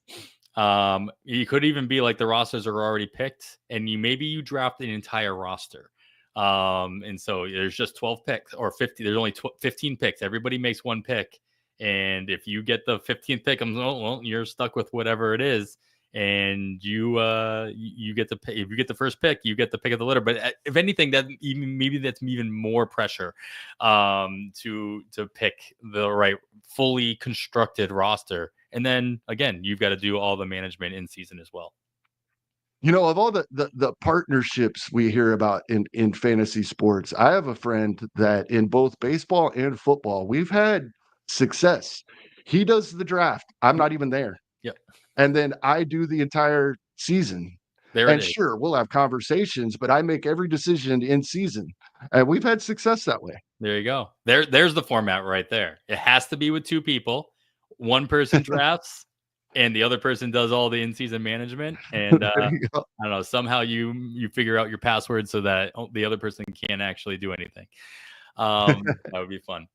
You could even be like the rosters are already picked, and you draft an entire roster. And so there's just 12 picks or 50. There's only 15 picks. Everybody makes one pick, and if you get the 15th pick, well, you're stuck with whatever it is, and you get to pay. If you get the first pick, you get the pick of the litter. But if anything, that's even more pressure to pick the right fully constructed roster. And then again, you've got to do all the management in season as well. Of all the partnerships we hear about in fantasy sports, I have a friend that in both baseball and football, we've had success. He does the draft. I'm not even there. Yep. And then I do the entire season. And sure, we'll have conversations, but I make every decision in season. And we've had success that way. There you go. There's the format right there. It has to be with 2 people. One person drafts and the other person does all the in-season management. And I don't know, somehow you figure out your password so that the other person can't actually do anything. That would be fun.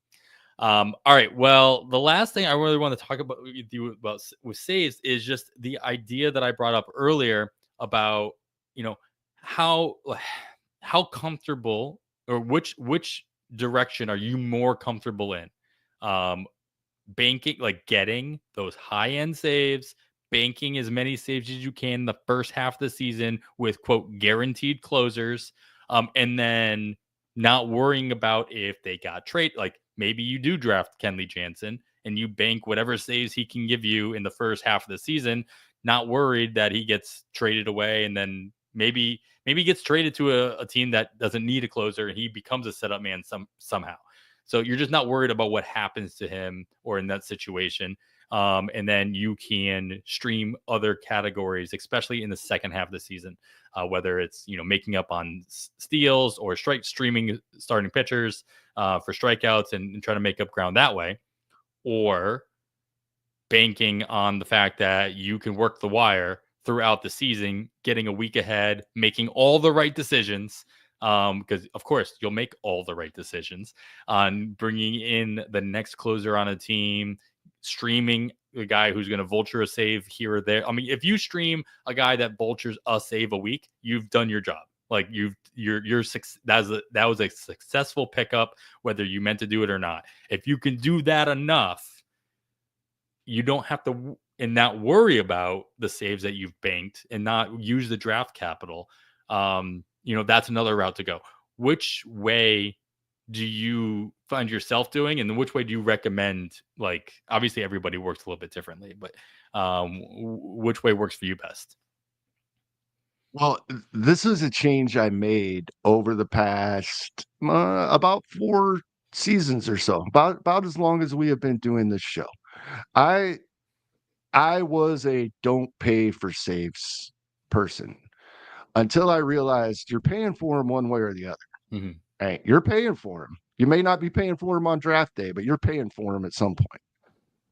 All right. Well, the last thing I really want to talk about with saves is just the idea that I brought up earlier about, how comfortable or which direction are you more comfortable in? Banking, like getting those high-end saves, banking as many saves as you can the first half of the season with quote guaranteed closers, and then not worrying about if they got traded. Like maybe you do draft Kenley Jansen and you bank whatever saves he can give you in the first half of the season, not worried that he gets traded away and then maybe gets traded to a team that doesn't need a closer and he becomes a setup man somehow. So you're just not worried about what happens to him or in that situation. And then you can stream other categories, especially in the second half of the season, whether it's, making up on steals or streaming starting pitchers for strikeouts and trying to make up ground that way, or banking on the fact that you can work the wire throughout the season, getting a week ahead, making all the right decisions. Because of course you'll make all the right decisions on bringing in the next closer on a team, streaming a guy who's going to vulture a save here or there. I mean, if you stream a guy that vultures a save a week, you've done your job. Like that was a successful pickup, whether you meant to do it or not. If you can do that enough, you don't have to and not worry about the saves that you've banked and not use the draft capital. That's another route to go. Which way do you find yourself doing, and then which way do you recommend? Like, obviously everybody works a little bit differently, but which way works for you best? Well, this is a change I made over the past about 4 seasons or so, about as long as we have been doing this show. I I was a don't pay for saves person until I realized you're paying for them one way or the other. Mm-hmm. Right? You're paying for them. You may not be paying for them on draft day, but you're paying for them at some point.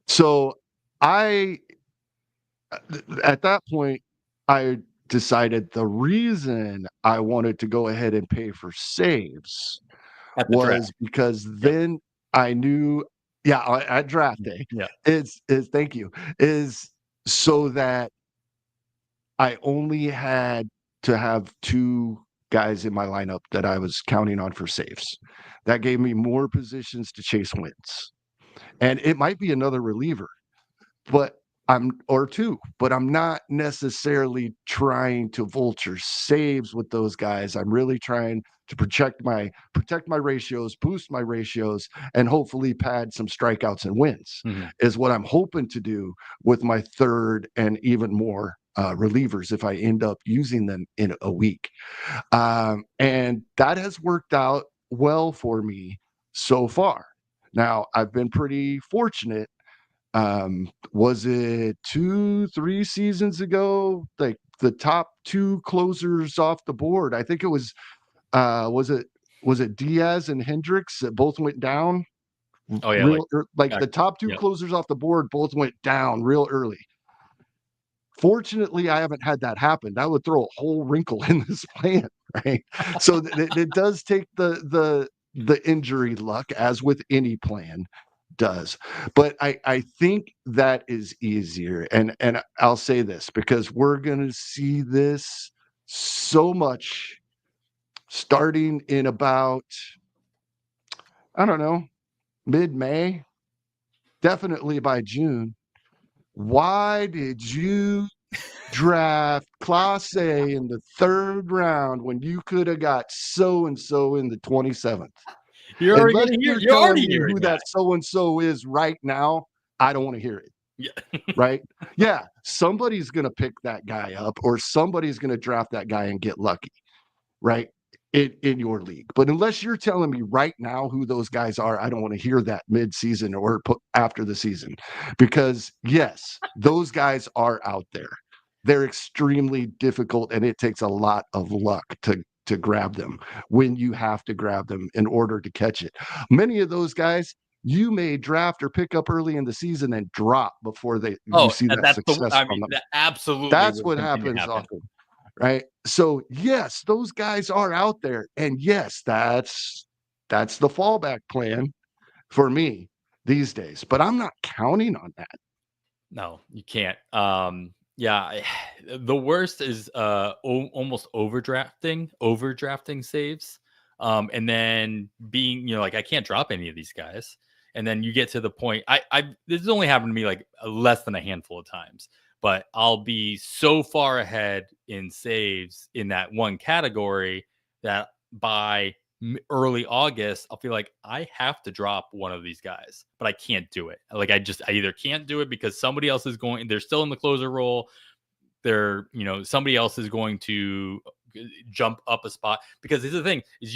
So I, at that point, I decided the reason I wanted to go ahead and pay for saves At the draft. was because Yep. then I knew, yeah, at draft day Yeah. is thank you, is so that I only had to have 2 guys in my lineup that I was counting on for saves. That gave me more positions to chase wins. And it might be another reliever, but or 2, but I'm not necessarily trying to vulture saves with those guys. I'm really trying to protect my ratios, boost my ratios, and hopefully pad some strikeouts and wins Mm-hmm. is what I'm hoping to do with my third and even more relievers if I end up using them in a week. And that has worked out well for me so far. Now, I've been pretty fortunate. Was it 2, 3 seasons ago? Like the top 2 closers off the board. I think it was it Diaz and Hendricks that both went down Oh yeah, like the top 2 yeah. closers off the board both went down real early. Fortunately, I haven't had that happen. That would throw a whole wrinkle in this plan, right? So it does take the injury luck, as with any plan does. But I think that is easier. And I'll say this because we're gonna see this so much starting in about, I don't know, mid-May, definitely by June. Why did you draft Clase in the 3rd round when you could have got so and so in the 27th? You're already Unless gonna hear. you're You're telling already me hearing who that. that so and so is right now, I don't want to hear it. Yeah. Right? Yeah, somebody's going to pick that guy up or somebody's going to draft that guy and get lucky, right? In your league. But unless you're telling me right now who those guys are, I don't want to hear that mid-season or after the season. Because yes, those guys are out there. They're extremely difficult and it takes a lot of luck to grab them when you have to grab them in order to catch it. Many of those guys you may draft or pick up early in the season and drop before you Oh, see that that's the. success I from mean, them. that absolutely That's was what something to happens happen. often. Right? So, yes, those guys are out there, and yes, that's the fallback plan for me these days, but I'm not counting on that. No, you can't. Yeah, the worst is almost overdrafting saves. And then being, like, I can't drop any of these guys. And then you get to the point, this has only happened to me like less than a handful of times, but I'll be so far ahead in saves in that one category that by early August, I'll feel like I have to drop one of these guys, but I can't do it. Like, I either can't do it because somebody else is they're still in the closer role. Somebody else is going to jump up a spot, because this is the thing is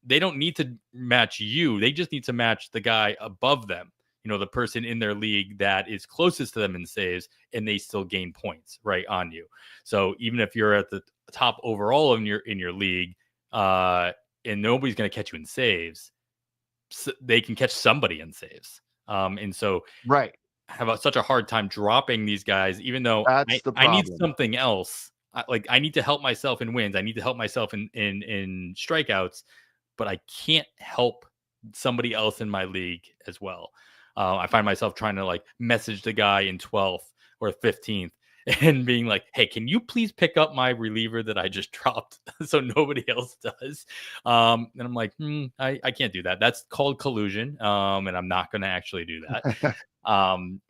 they don't need to match you. They just need to match the guy above them, the person in their league that is closest to them in saves, and they still gain points right on you. So even if you're at the top overall in your league, and nobody's going to catch you in saves, they can catch somebody in saves. And so Right. I have such a hard time dropping these guys, even though That's the I need problem. something else. I need to help myself in wins. I need to help myself in strikeouts, but I can't help somebody else in my league as well. I find myself trying to like message the guy in 12th or 15th, and being like, hey, can you please pick up my reliever that I just dropped so nobody else does? And I'm like, I can't do that. That's called collusion. And I'm not going to actually do that.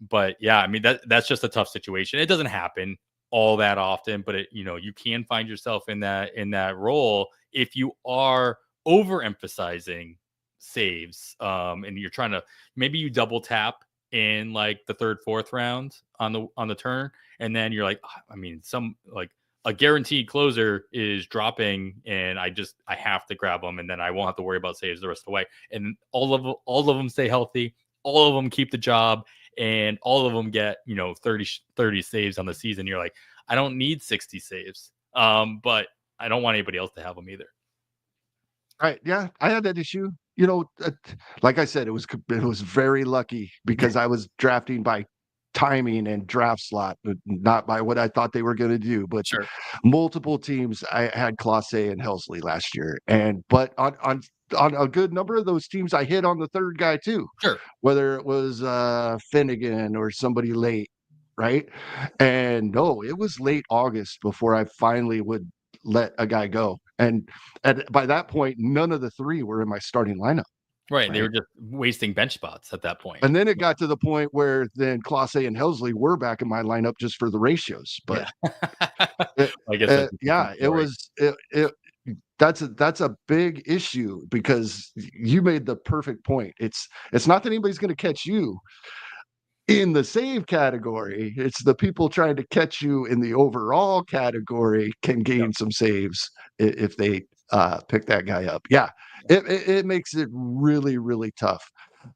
But yeah, I mean, that's just a tough situation. It doesn't happen all that often, but you can find yourself in that role if you are overemphasizing saves, and you're trying to, maybe you double tap in like the third, fourth round on the turn, and then you're like, I mean, some like a guaranteed closer is dropping, and I have to grab them, and then I won't have to worry about saves the rest of the way. And all of them stay healthy, all of them keep the job, and all of them get 30 saves on the season. You're like, I don't need 60 saves, but I don't want anybody else to have them either. Right. Yeah, I had that issue. Like I said, it was very lucky because I was drafting by timing and draft slot, but not by what I thought they were going to do. But Sure. multiple teams, I had Clase and Helsley last year, but on a good number of those teams, I hit on the third guy too. Sure. Whether it was Finnegan or somebody late, right? And no, it was late August before I finally would let a guy go. And by that point, none of the three were in my starting lineup. Right. They were just wasting bench spots at that point. And then it got to the point where then Clase and Helsley were back in my lineup just for the ratios. But I guess yeah, it was that's a big issue because you made the perfect point. It's not that anybody's going to catch you in the save category. It's the people trying to catch you in the overall category can gain some saves if they pick that guy up. Yeah, it makes it really, really tough.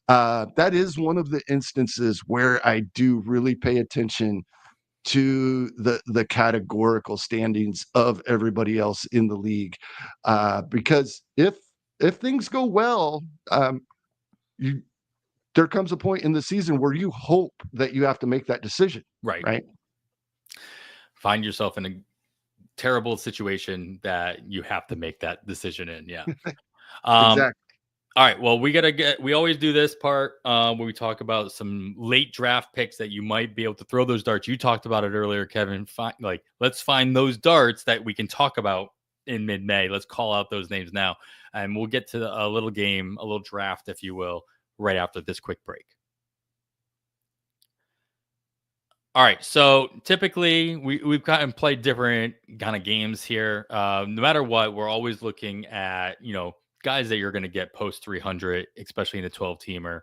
That is one of the instances where I do really pay attention to the categorical standings of everybody else in the league, because if things go well, you there comes a point in the season where you hope that you have to make that decision. Right. Find yourself in a terrible situation that you have to make that decision in. Yeah. Exactly. All right. Well, we always do this part where we talk about some late draft picks that you might be able to throw those darts. You talked about it earlier, Kevin. Let's find those darts that we can talk about in mid-May. Let's call out those names now. And we'll get to a little game, a little draft, if you will, right after this quick break. All right. So typically we've kind of played different kind of games here. No matter what, we're always looking at, guys that you're going to get post 300, especially in a 12 teamer.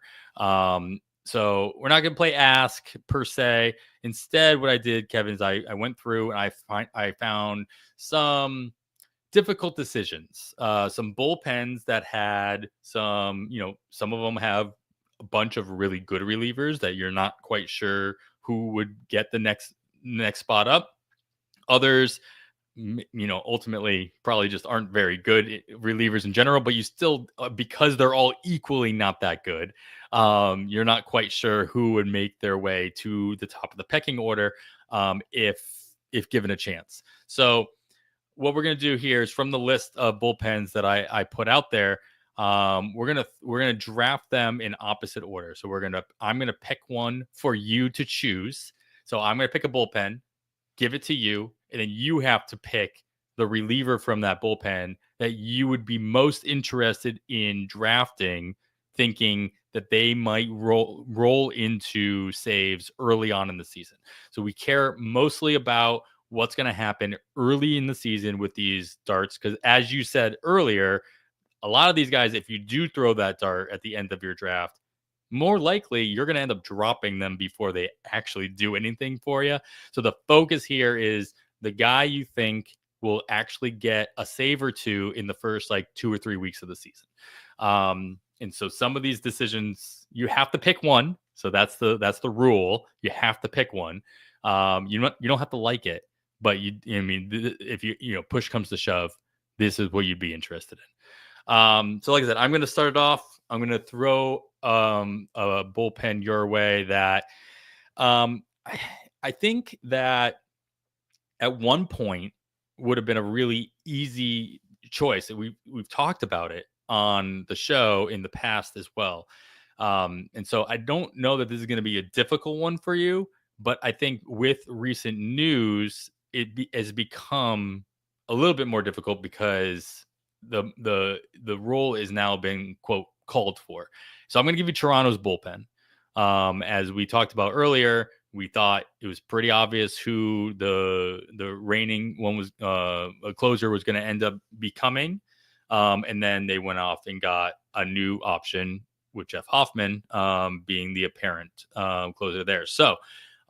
So we're not going to play ask per se. Instead, what I did, Kevin, is I went through and I found some difficult decisions, some bullpens that had some, some of them have a bunch of really good relievers that you're not quite sure who would get the next spot up. Others, ultimately probably just aren't very good relievers in general, but you still, because they're all equally not that good, you're not quite sure who would make their way to the top of the pecking order, if given a chance. So what we're going to do here is, from the list of bullpens that I put out there, we're gonna draft them in opposite order. So I'm gonna pick one for you to choose. So I'm gonna pick a bullpen, give it to you, and then you have to pick the reliever from that bullpen that you would be most interested in drafting, thinking that they might roll into saves early on in the season. So we care mostly about what's going to happen early in the season with these darts, because as you said earlier, a lot of these guys, if you do throw that dart at the end of your draft, more likely you're going to end up dropping them before they actually do anything for you. So the focus here is the guy you think will actually get a save or two in the first 2 or 3 weeks of the season. And so some of these decisions, you have to pick one. So that's the rule. You have to pick one. You don't have to like it, but if push comes to shove, this is what you'd be interested in. So like I said, I'm going to start it off. I'm going to throw a bullpen your way that I think that at one point would have been a really easy choice. We've talked about it on the show in the past as well. And so I don't know that this is going to be a difficult one for you, But I think with recent news, has become a little bit more difficult because the role is now being quote called for. So I'm going to give you Toronto's bullpen. As we talked about earlier, we thought it was pretty obvious who the reigning one was, a closer was going to end up becoming, and then they went off and got a new option with Jeff Hoffman being the apparent closer there. So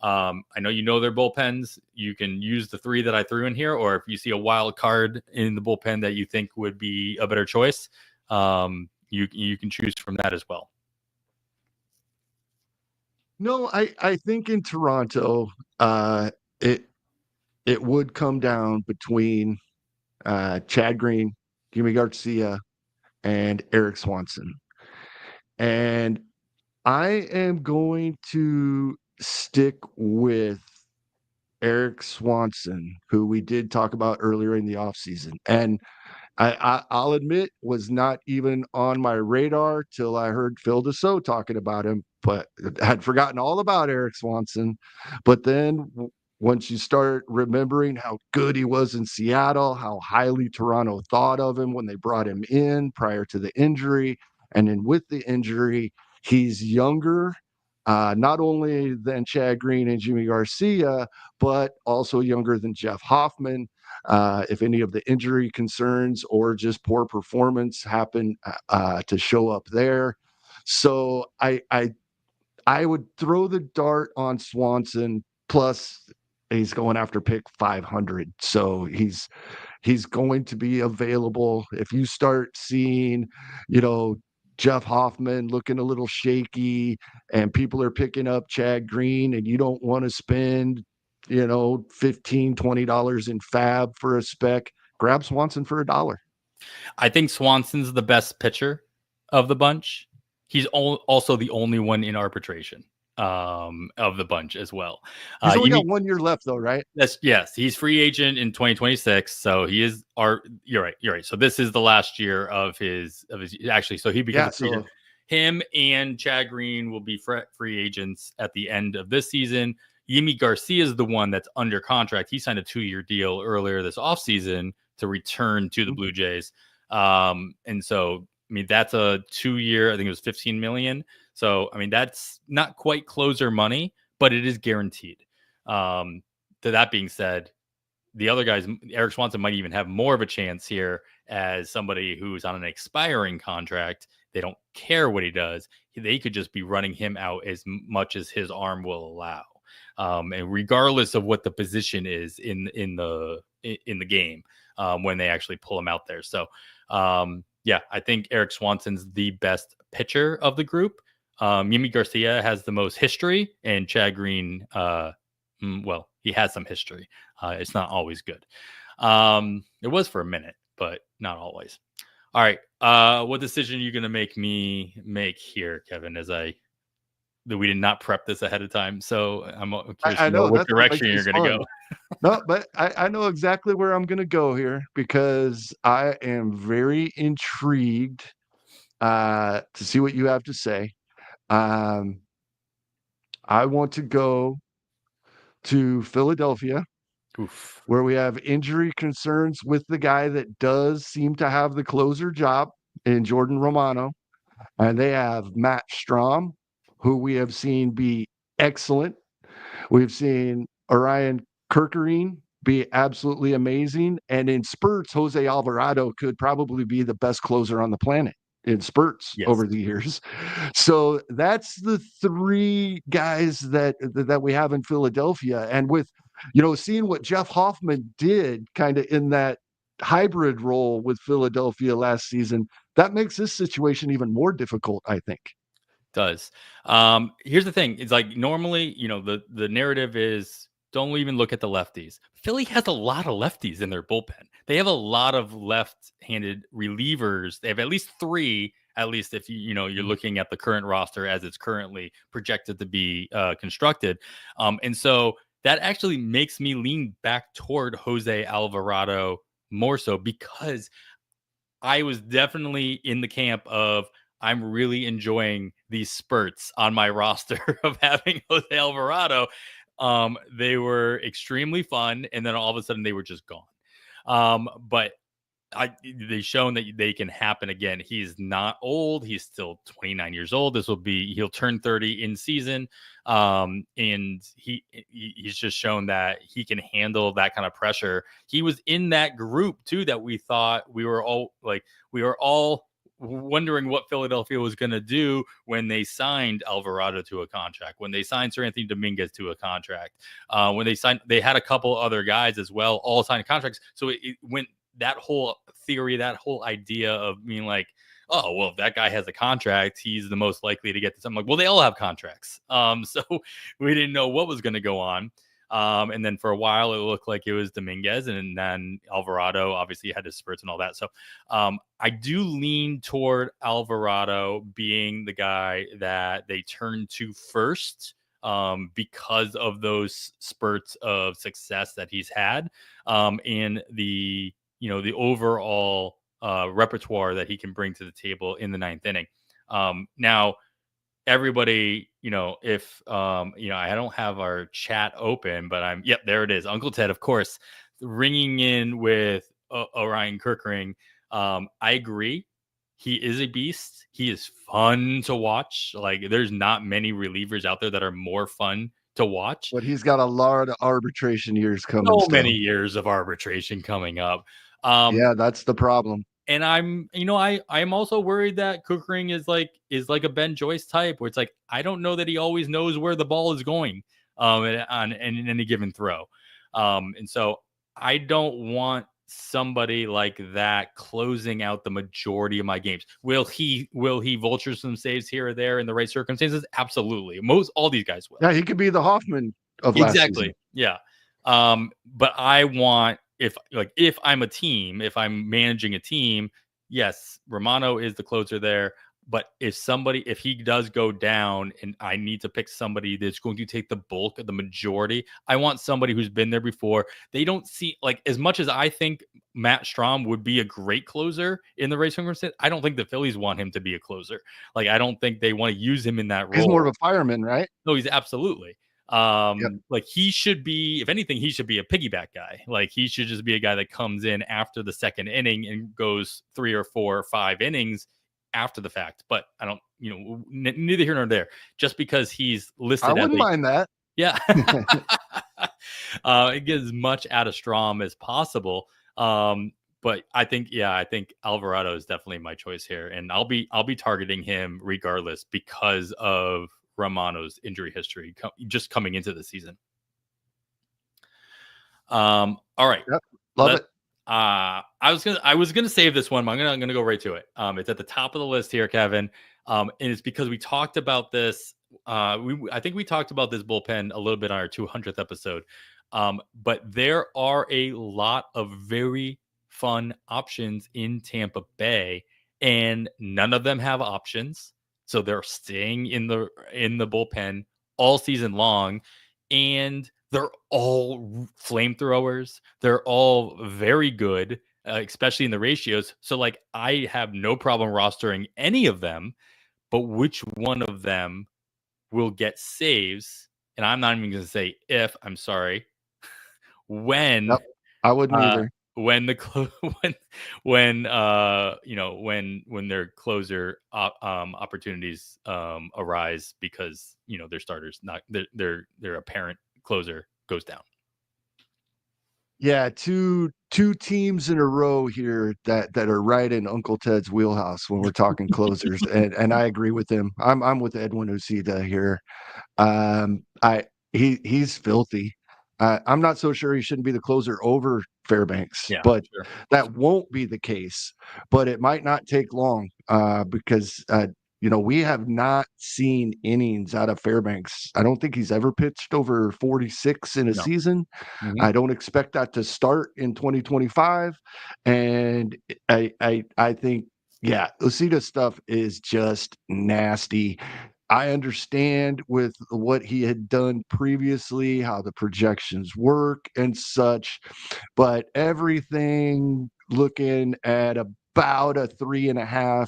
I know you know their bullpens. You can use the three that I threw in here, or if you see a wild card in the bullpen that you think would be a better choice, you can choose from that as well. No, I think in Toronto, it would come down between Chad Green, Jimmy Garcia, and Eric Swanson. And I am going to stick with Eric Swanson, who we did talk about earlier in the offseason. And I'll admit, was not even on my radar till I heard Phil Dussault talking about him, but I had forgotten all about Eric Swanson. But then once you start remembering how good he was in Seattle, how highly Toronto thought of him when they brought him in prior to the injury, and then with the injury, he's younger, not only than Chad Green and Jimmy Garcia, but also younger than Jeff Hoffman. If any of the injury concerns or just poor performance happen to show up there. So I would throw the dart on Swanson. Plus, he's going after pick 500, so he's going to be available. If you start seeing, you know, Jeff Hoffman looking a little shaky and people are picking up Chad Green and you don't want to spend, you know, $15-20 in fab for a spec, grab Swanson for $1. I think Swanson's the best pitcher of the bunch. He's also the only one in arbitration of the bunch as well. He's only got 1 year left, though, right? Yes, he's free agent in 2026, so he is. You're right. So this is the last year of his actually. So he becomes free agent. Him and Chad Green will be free agents at the end of this season. Yimi Garcia is the one that's under contract. He signed a 2-year deal earlier this offseason to return to the Blue Jays. And so, I mean, that's a 2-year, I think it was $15 million. So, I mean, that's not quite closer money, but it is guaranteed. To that being said, the other guys, Eric Swanson might even have more of a chance here as somebody who's on an expiring contract. They don't care what he does. They could just be running him out as much as his arm will allow. And regardless of what the position is in the game, when they actually pull him out there. So, yeah, I think Eric Swanson's the best pitcher of the group. Yimi Garcia has the most history, and Chad Green, well, he has some history. It's not always good. It was for a minute, but not always. All right. What decision are you going to make me make here, Kevin, that we did not prep this ahead of time. So I'm curious to know what direction you're going to go. No, but I know exactly where I'm going to go here because I am very intrigued to see what you have to say. I want to go to Philadelphia, where we have injury concerns with the guy that does seem to have the closer job in Jordan Romano. And they have Matt Strahm, who we have seen be excellent. We've seen Orion Kerkerine be absolutely amazing. And in spurts, Jose Alvarado could probably be the best closer on the planet in spurts over the years. So that's the three guys that we have in Philadelphia. And with, you know, seeing what Jeff Hoffman did kind of in that hybrid role with Philadelphia last season, that makes this situation even more difficult, I think. Does. Here's the thing. It's like normally, you know, the narrative is don't even look at the lefties. Philly has a lot of lefties in their bullpen. They have a lot of left-handed relievers. They have at least 3, at least if you're looking at the current roster as it's currently projected to be constructed. And so that actually makes me lean back toward Jose Alvarado more so, because I was definitely in the camp of I'm really enjoying these spurts on my roster of having Jose Alvarado. They were extremely fun, and then all of a sudden they were just gone. But they've shown that they can happen again. He's not old. He's still 29 years old. He'll turn 30 in season. And he's just shown that he can handle that kind of pressure. He was in that group too, that we thought we were all wondering what Philadelphia was going to do when they signed Alvarado to a contract, when they signed Sir Anthony Dominguez to a contract, when they had a couple other guys as well, all signed contracts. So it went, that whole theory, that whole idea of being like, oh, well, if that guy has a contract, he's the most likely to get this. I'm like, well, they all have contracts. So we didn't know what was going to go on. And then for a while, it looked like it was Dominguez, and then Alvarado obviously had his spurts and all that. So I do lean toward Alvarado being the guy that they turn to first, because of those spurts of success that he's had, and the overall repertoire that he can bring to the table in the ninth inning. Now, everybody, if I don't have our chat open, but there it is. Uncle Ted, of course, ringing in with Orion Kirkring. I agree. He is a beast. He is fun to watch. Like, there's not many relievers out there that are more fun to watch. But he's got a lot of arbitration years coming. So still. many years of arbitration coming up. Yeah, that's the problem. And I'm also worried that Cookring is like a Ben Joyce type, where it's like, I don't know that he always knows where the ball is going, on in any given throw. And so I don't want somebody like that closing out the majority of my games. Will he vulture some saves here or there in the right circumstances? Absolutely. All these guys will. Yeah, he could be the Hoffman of last season. Yeah. But I want, if I'm a team, if I'm managing a team, yes, Romano is the closer there. But if he does go down and I need to pick somebody that's going to take the bulk of the majority, I want somebody who's been there before. They don't see, like, as much as I think Matt Strahm would be a great closer in the race circumstance, I don't think the Phillies want him to be a closer. Like, I don't think they want to use him in that role. He's more of a fireman, right? No, he's absolutely. Like, he should be, if anything, he should be a piggyback guy. Like, he should just be a guy that comes in after the second inning and goes 3 or 4 or 5 innings after the fact. But I don't, neither here nor there. Just because he's listed, I wouldn't mind that. Yeah. Get as much out of Strahm as possible. But I think Alvarado is definitely my choice here, and I'll be targeting him regardless because of Romano's injury history just coming into the season. All right. Yep. Love it. I was gonna save this one, but I'm gonna go right to it. It's at the top of the list here, Kevin. And it's because we talked about this. I think we talked about this bullpen a little bit on our 200th episode. But there are a lot of very fun options in Tampa Bay, and none of them have options. So they're staying in the bullpen all season long, and they're all flamethrowers. They're all very good, especially in the ratios. So, like, I have no problem rostering any of them, but which one of them will get saves? And I'm not even going to say if. I'm sorry. When. Yep, I wouldn't either. When when their closer opportunities arise because their starters, not their apparent closer, goes down. Yeah, two teams in a row here that are right in Uncle Ted's wheelhouse when we're talking closers, and I agree with him. I'm with Edwin Uceda here. He's filthy. I'm not so sure he shouldn't be the closer over Fairbanks, but sure, that won't be the case. But it might not take long because we have not seen innings out of Fairbanks. I don't think he's ever pitched over 46 in a season. Mm-hmm. I don't expect that to start in 2025. And I think, Uceda's stuff is just nasty. I understand with what he had done previously, how the projections work and such, but everything looking at about a 3.5,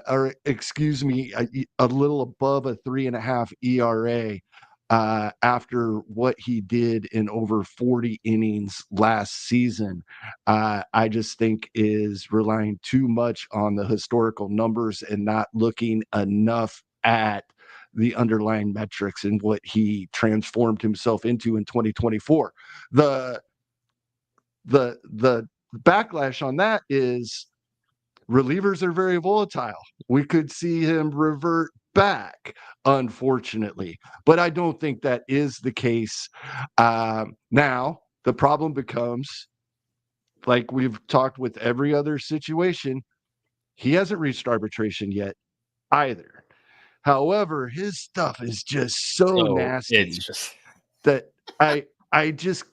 or excuse me, a little above a 3.5 ERA. after what he did in over 40 innings last season, I just think is relying too much on the historical numbers and not looking enough at the underlying metrics and what he transformed himself into in 2024. The the backlash on that is relievers are very volatile. We could see him revert back, unfortunately, but I don't think that is the case. Now, the problem becomes, like we've talked with every other situation, he hasn't reached arbitration yet either. However, his stuff is just so So it's nasty just that I just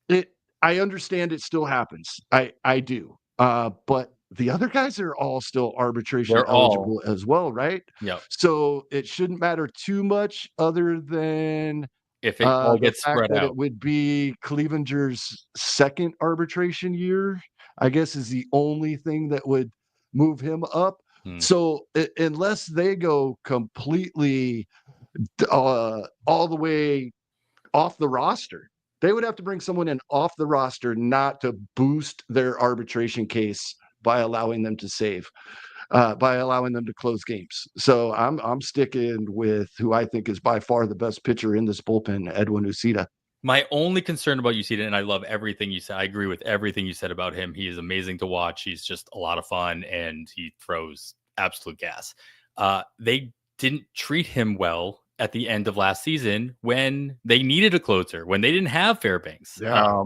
it I understand it still happens. I do. But the other guys are all still arbitration they're all eligible as well, right? yep. So it shouldn't matter too much other than If it all the gets fact spread that it out. would be Clevenger's second arbitration year, I guess is the only thing that would move him up. Hmm. So unless they go completely all the way off the roster. They would have to bring someone in off the roster not to boost their arbitration case by allowing them to save, by allowing them to close games. So I'm sticking with who I think is by far the best pitcher in this bullpen, Edwin Ucita. My only concern about Ucita, and I love everything you said. I agree with everything you said about him. He is amazing to watch. He's just a lot of fun, and he throws absolute gas. They didn't treat him well at the end of last season when they needed a closer, when they didn't have Fairbanks. Yeah.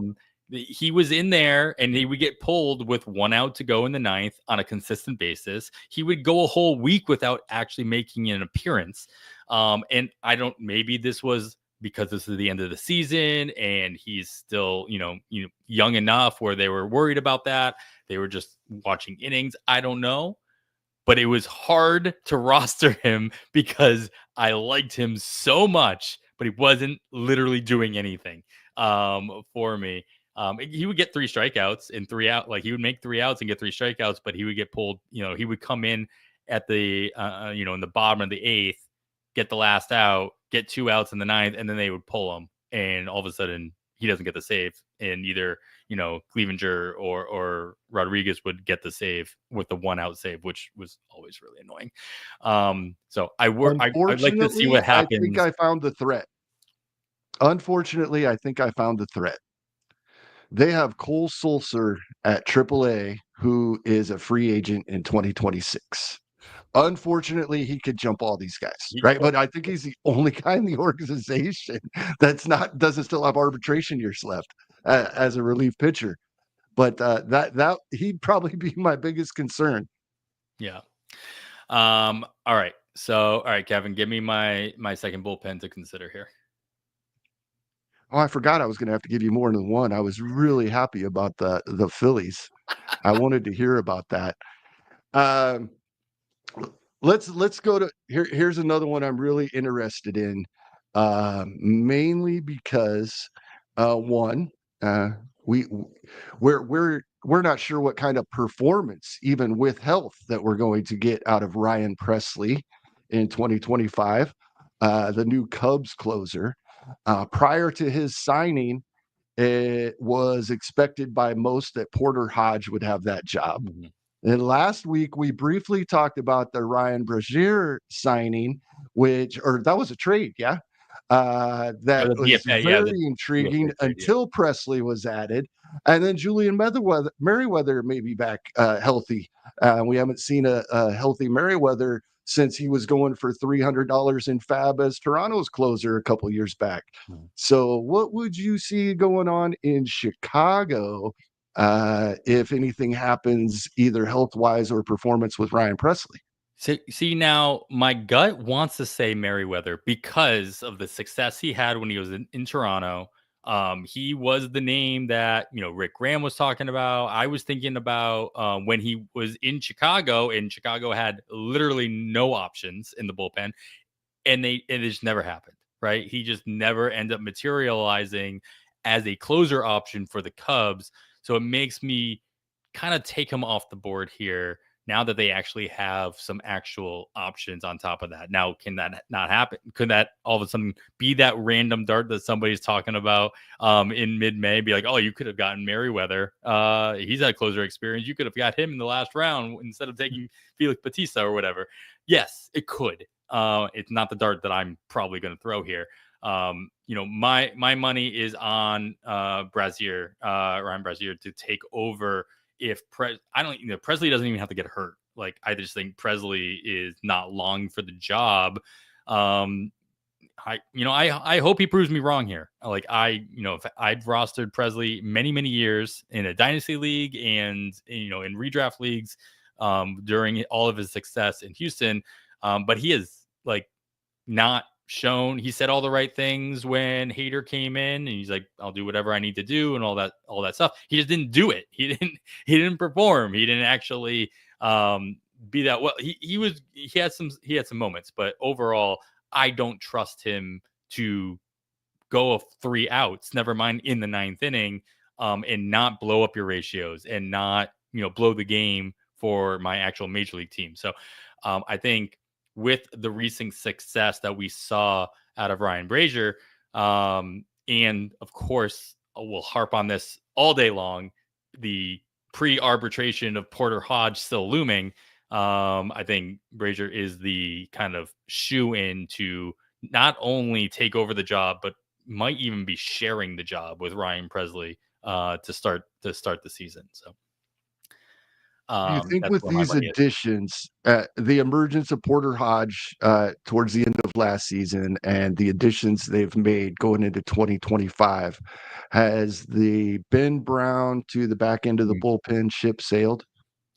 He was in there, and he would get pulled with 1 out to go in the ninth on a consistent basis. He would go a whole week without actually making an appearance. And I don't. Maybe this was because this is the end of the season and he's still, young enough where they were worried about that. They were just watching innings. I don't know, but it was hard to roster him because I liked him so much, but he wasn't literally doing anything for me. He would get 3 strikeouts and 3 out. Like he would make 3 outs and get 3 strikeouts, but he would get pulled. He would come in at the, in the bottom of the 8th, get the last out, get 2 outs in the 9th, and then they would pull him. And all of a sudden he doesn't get the save. And either, Clevenger or Rodriguez would get the save with the 1 out save, which was always really annoying. So I'd like to see Unfortunately, what I think happens. I found the threat. Unfortunately, I think I found the threat. They have Cole Sulser at AAA, who is a free agent in 2026. Unfortunately, he could jump all these guys, He right? could. But I think he's the only guy in the organization that's not doesn't still have arbitration years left as a relief pitcher. But that he'd probably be my biggest concern. Yeah. All right. So, all right, Kevin, give me my second bullpen to consider here. Oh, I forgot I was going to have to give you more than one. I was really happy about the Phillies. I wanted to hear about that. Um, let's go to here. Here's another one I'm really interested in, mainly because one, we we're not sure what kind of performance, even with health, that we're going to get out of Ryan Presley in 2025, the new Cubs closer. Prior to his signing, it was expected by most that Porter Hodge would have that job. Mm-hmm. And last week we briefly talked about the Ryan Brazier signing, or that was a trade, yeah. That The was DFA, yeah, the very intriguing DFA trade, yeah. until Presley was added, and then Julian Merriweather may be back healthy. We haven't seen a healthy Merriweather since he was going for $300 in fab as Toronto's closer a couple years back. Mm-hmm. So, what would you see going on in Chicago if anything happens, either health wise or performance with Ryan Presley? See, now my gut wants to say Merriweather because of the success he had when he was in Toronto. He was the name that Rick Graham was talking about. I was thinking about when he was in Chicago, and Chicago had literally no options in the bullpen, and it just never happened. Right? He just never ended up materializing as a closer option for the Cubs. So it makes me kind of take him off the board here now that they actually have some actual options on top of that. Now, can that not happen? Could that all of a sudden be that random dart that somebody's talking about in mid-May? Be like, oh, you could have gotten Merriweather. He's had closer experience. You could have got him in the last round instead of taking Felix Bautista or whatever. Yes, it could. It's not the dart that I'm probably going to throw here. My money is on Brazier, Ryan Brazier, to take over. If Presley doesn't even have to get hurt. Like, I just think Presley is not long for the job. I hope he proves me wrong here. Like, if I've rostered Presley many years in a dynasty league and in redraft leagues during all of his success in Houston, but he is like not shown. He said all the right things when Hader came in, and he's like, I'll do whatever I need to do and all that stuff. He just didn't do it. He didn't perform. He didn't actually be that well. He had some moments, but overall, I don't trust him to go of 3 outs, never mind in the 9th inning, and not blow up your ratios and not blow the game for my actual major league team. So I think with the recent success that we saw out of Ryan Brazier, and of course, we'll harp on this all day long, the pre-arbitration of Porter Hodge still looming. I think Brazier is the kind of shoe-in to not only take over the job, but might even be sharing the job with Ryan Presley to start the season. So Do you think that's with where my these money is. additions, the emergence of Porter Hodge towards the end of last season and the additions they've made going into 2025, has the Ben Brown to the back end of the bullpen ship sailed?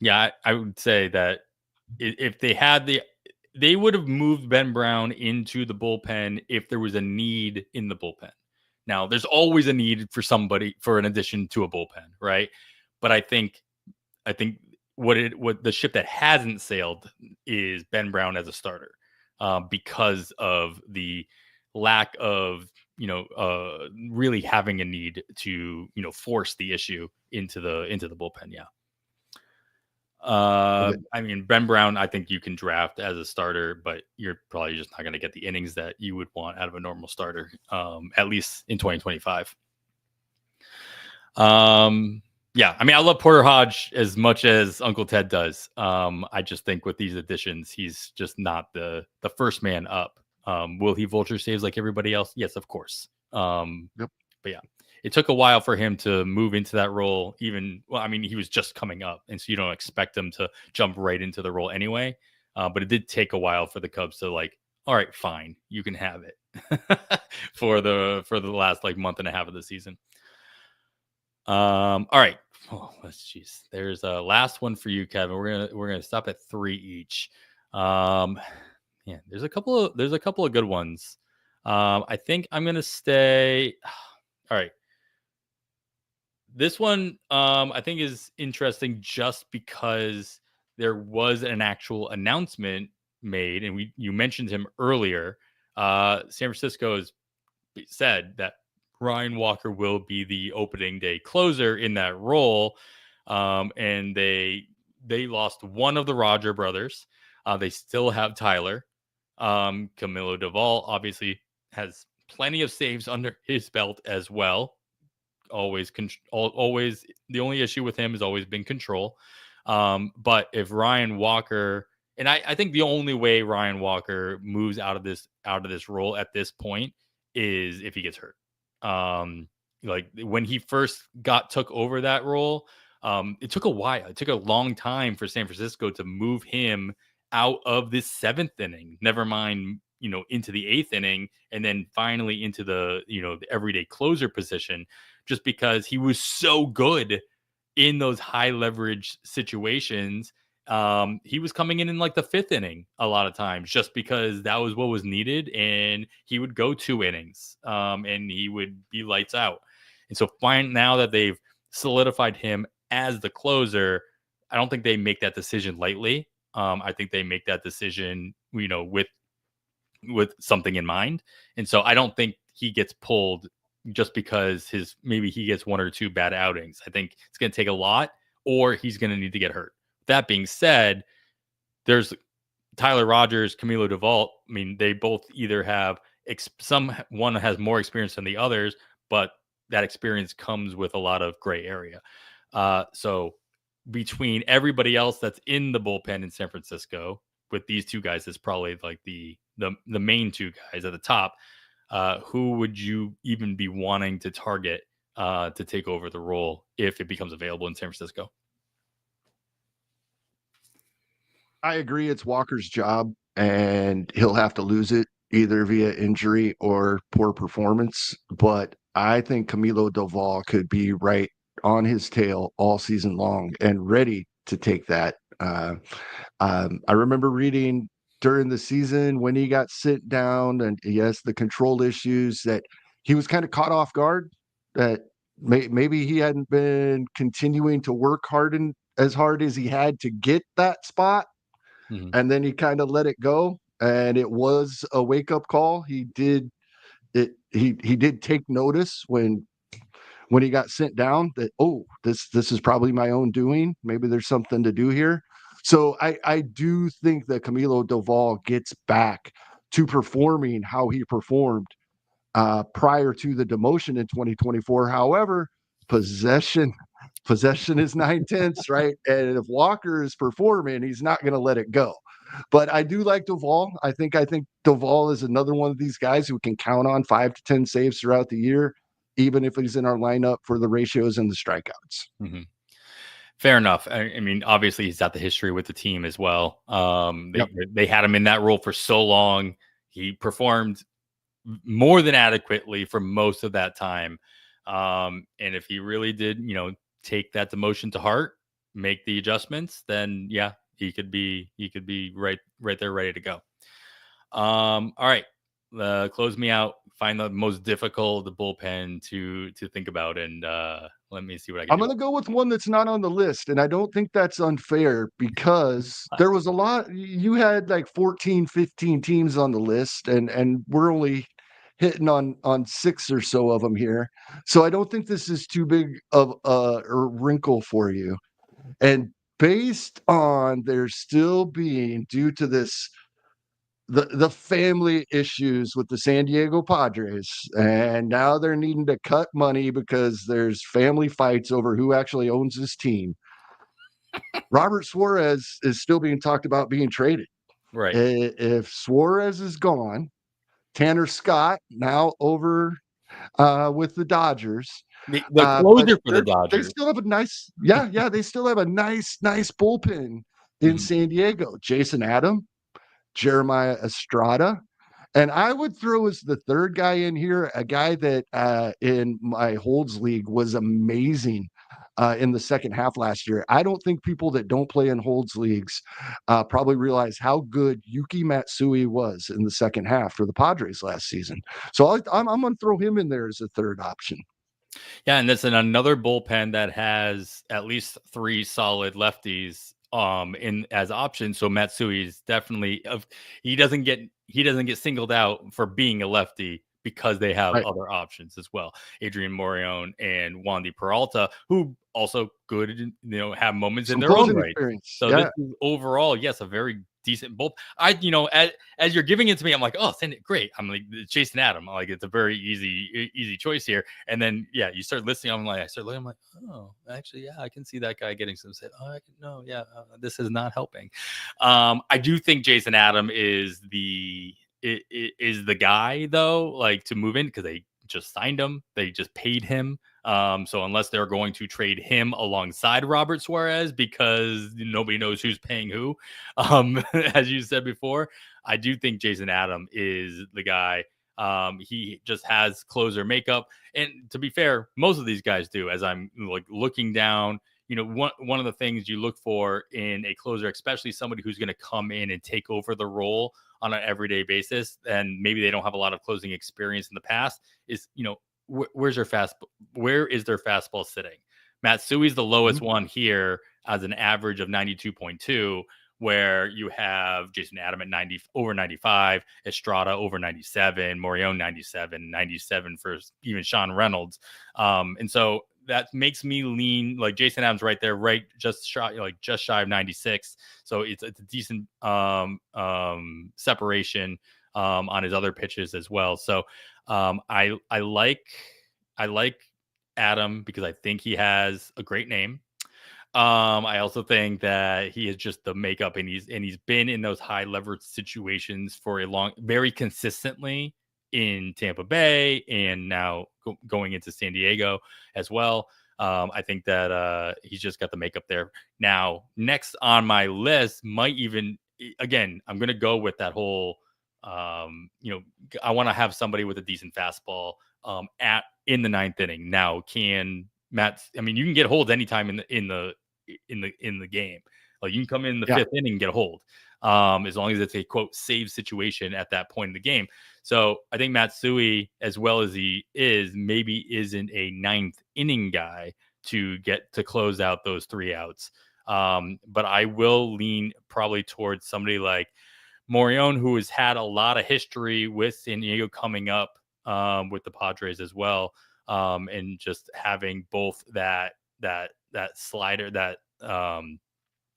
Yeah, I would say that if they had they would have moved Ben Brown into the bullpen if there was a need in the bullpen. Now, there's always a need for an addition to a bullpen, right? But I think what the ship that hasn't sailed is Ben Brown as a starter, because of the lack of really having a need to force the issue into the bullpen. Yeah. I mean, Ben Brown, I think you can draft as a starter, but you're probably just not going to get the innings that you would want out of a normal starter, at least in 2025. Yeah, I mean, I love Porter Hodge as much as Uncle Ted does. I just think with these additions, he's just not the first man up. Will he vulture saves like everybody else? Yes, of course. Yep. But yeah, it took a while for him to move into that role. I mean, he was just coming up, and so you don't expect him to jump right into the role anyway. But it did take a while for the Cubs to like, all right, fine, you can have it for the last like month and a half of the season. All right. Oh, jeez. There's a last one for you, Kevin. We're gonna stop at 3 each. Yeah, there's a couple of good ones. I think I'm gonna stay. All right. This one, I think is interesting just because there was an actual announcement made, and you mentioned him earlier. San Francisco has said that Ryan Walker will be the opening day closer in that role, and they lost one of the Roger brothers. They still have Tyler. Camilo Duvall obviously has plenty of saves under his belt as well. Always the only issue with him has always been control. But if Ryan Walker, and I think the only way Ryan Walker moves out of this role at this point is if he gets hurt. Like when he first took over that role, it took a while. It took a long time for San Francisco to move him out of this 7th inning. Never mind, into the 8th inning, and then finally into the the everyday closer position, just because he was so good in those high leverage situations. He was coming in like the 5th inning a lot of times just because that was what was needed, and he would go 2 innings, and he would be lights out. And so now that they've solidified him as the closer, I don't think they make that decision lightly. I think they make that decision, with something in mind. And so I don't think he gets pulled just because maybe he gets 1 or 2 bad outings. I think it's going to take a lot, or he's going to need to get hurt. That being said, there's Tyler Rogers, Camilo Duvall. I mean, they both either have one has more experience than the others, but that experience comes with a lot of gray area. So between everybody else that's in the bullpen in San Francisco, with these two guys, is probably like the main two guys at the top. Who would you even be wanting to target to take over the role if it becomes available in San Francisco? I agree it's Walker's job, and he'll have to lose it either via injury or poor performance. But I think Camilo Doval could be right on his tail all season long and ready to take that. I remember reading during the season when he got sent down, and yes, the control issues, that he was kind of caught off guard, that maybe he hadn't been continuing to work as hard as he had to get that spot, and then he kind of let it go, and it was a wake up call. He did it. He did take notice when he got sent down that, oh, this is probably my own doing. Maybe there's something to do here. So I do think that Camilo Doval gets back to performing how he performed prior to the demotion in 2024. However, possession is 9/10, right? And if Walker is performing, he's not going to let it go. But I do like Doval. I think Doval is another one of these guys who can count on 5 to 10 saves throughout the year, even if he's in our lineup for the ratios and the strikeouts. Mm-hmm. Fair enough. I mean, obviously he's got the history with the team as well. They had him in that role for so long. He performed more than adequately for most of that time. And if he really did, take that demotion to heart, make the adjustments, then yeah, he could be right there, ready to go. All right. Close me out. Find the most difficult, the bullpen to think about, and let me see what I can I'm do. going to go with one that's not on the list, and I don't think that's unfair because there was a lot. You had like 14, 15 teams on the list, and we're only hitting on 6 or so of them here. So I don't think this is too big of a wrinkle for you. And based on there still being, due to this, the family issues with the San Diego Padres, and now they're needing to cut money because there's family fights over who actually owns this team. Robert Suarez is still being talked about being traded. Right. If Suarez is gone, Tanner Scott now over with the Dodgers. The But closer for the they Dodgers. still have a nice, they still have a nice bullpen in San Diego. Jason Adam, Jeremiah Estrada. And I would throw as the third guy in here a guy that in my holds league was amazing in the second half last year. I don't think people that don't play in holds leagues probably realize how good Yuki Matsui was in the second half for the Padres last season. So I'm going to throw him in there as a third option. Yeah, and that's another bullpen that has at least 3 solid lefties in as options. So Matsui is definitely he doesn't get singled out for being a lefty because they have other options as well. Adrian Morion and Wandy Peralta, who also good, have moments in their own right. Experience. So this is overall, yes, a very decent bullpen. As you're giving it to me, I'm like, oh, great. I'm like, Jason Adam. Like, it's a very easy choice here. And then, yeah, you start listening. I start looking. I'm like, oh, actually, yeah, I can see that guy getting some. This is not helping. I do think Jason Adam is the guy though, like to move in because they just signed him. They just paid him. So unless they're going to trade him alongside Robert Suarez because nobody knows who's paying who, as you said before, I do think Jason Adam is the guy. He just has closer makeup, and to be fair, most of these guys do. As I'm like looking down, one of the things you look for in a closer, especially somebody who's going to come in and take over the role on an everyday basis, and maybe they don't have a lot of closing experience in the past, is where is their fastball sitting? Matsui's the lowest one here as an average of 92.2, where you have Jason Adam at 90 over 95, Estrada over 97, Morion 97 for even Sean Reynolds. And so that makes me lean like Jason Adams right there, right just shy of 96. So it's a decent separation on his other pitches as well. So I like Adam because I think he has a great name. I also think that he is just the makeup, and he's been in those high leverage situations for very consistently in Tampa Bay, and now going into San Diego as well. I think that he's just got the makeup there. Now, next on my list might even again, I'm going to go with that whole. I want to have somebody with a decent fastball in the ninth inning. Now, can Matt? I mean, you can get holds anytime in the game. Like you can come in the fifth inning and get a hold, as long as it's a quote save situation at that point in the game. So I think Matsui, as well as he is, maybe isn't a ninth inning guy to get to close out those 3 outs. But I will lean probably towards somebody like Morion, who has had a lot of history with San Diego coming up with the Padres as well, and just having both that slider,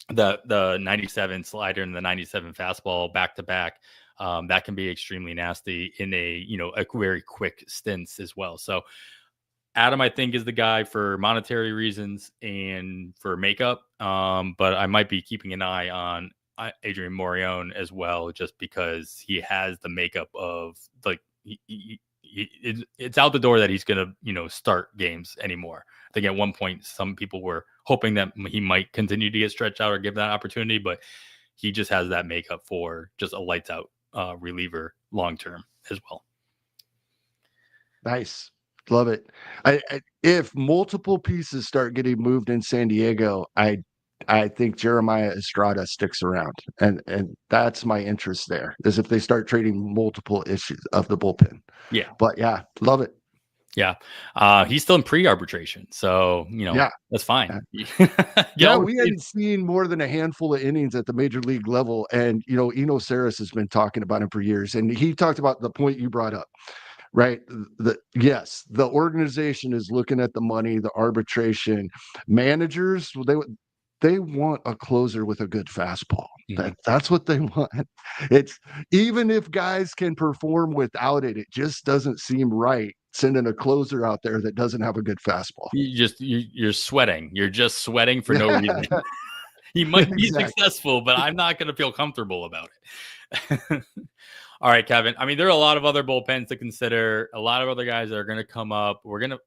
the 97 slider and the 97 fastball back to back, that can be extremely nasty in a very quick stints as well. So Adam, I think, is the guy for monetary reasons and for makeup, but I might be keeping an eye on Adrian Morion as well, just because he has the makeup of like it's out the door that he's going to start games anymore. I think at one point some people were hoping that he might continue to get stretched out or give that opportunity, but he just has that makeup for just a lights out reliever long term as well. Nice. Love it. If multiple pieces start getting moved in San Diego, I think Jeremiah Estrada sticks around, and that's my interest there. Is if they start trading multiple issues of the bullpen. Yeah, but yeah, love it. Yeah, he's still in pre-arbitration, so that's fine. Yeah, we hadn't seen more than a handful of innings at the major league level, and Eno Saris has been talking about him for years, and he talked about the point you brought up. Right. Yes, the organization is looking at the money, the arbitration. Managers, they want a closer with a good fastball. Mm-hmm. That's what they want. It's even if guys can perform without it, it just doesn't seem right sending a closer out there that doesn't have a good fastball. You're sweating. You're just sweating for no reason. He might be successful, but I'm not going to feel comfortable about it. All right, Kevin. I mean, there are a lot of other bullpens to consider. A lot of other guys that are going to come up.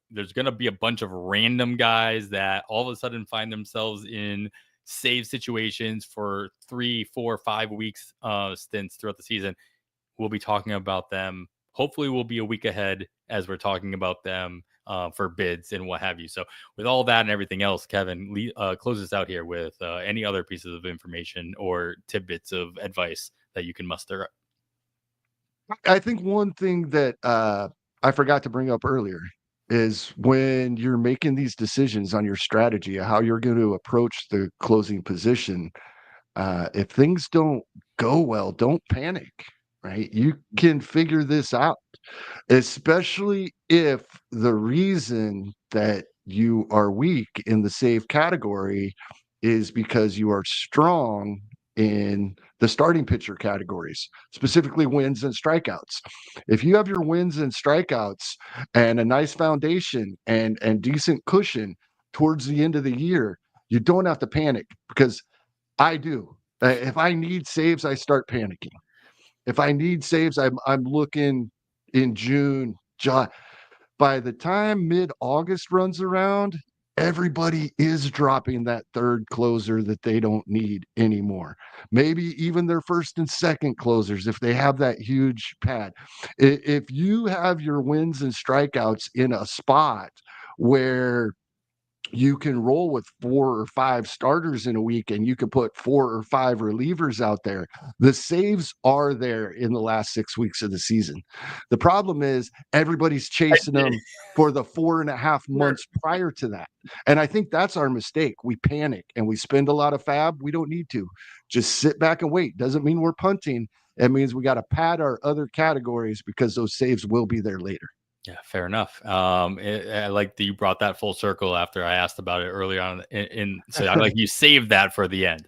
There's going to be a bunch of random guys that all of a sudden find themselves in save situations for 3, 4, 5 weeks stints throughout the season. We'll be talking about them. Hopefully, we'll be a week ahead as we're talking about them for bids and what have you. So with all that and everything else, Kevin, close us out here with any other pieces of information or tidbits of advice that you can muster up. I think one thing that I forgot to bring up earlier is when you're making these decisions on your strategy, how you're going to approach the closing position. If things don't go well, don't panic, right? You can figure this out, especially if the reason that you are weak in the save category is because you are strong in the starting pitcher categories, specifically wins and strikeouts. If you have your wins and strikeouts and a nice foundation and decent cushion towards the end of the year, you don't have to panic, because I do. If I need saves, I start panicking. If I need saves, I'm looking in June, July. By the time mid-August runs around, everybody is dropping that third closer that they don't need anymore. Maybe even their first and second closers if they have that huge pad. If you have your wins and strikeouts in a spot where you can roll with 4 or 5 starters in a week and you can put 4 or 5 relievers out there, the saves are there in the last 6 weeks of the season. The problem is everybody's chasing them for the 4.5 months prior to that. And I think that's our mistake. We panic and we spend a lot of fab. We don't need to. Just sit back and wait. Doesn't mean we're punting. It means we got to pad our other categories because those saves will be there later. Yeah, fair enough. I like that you brought that full circle after I asked about it early on. So I like you saved that for the end.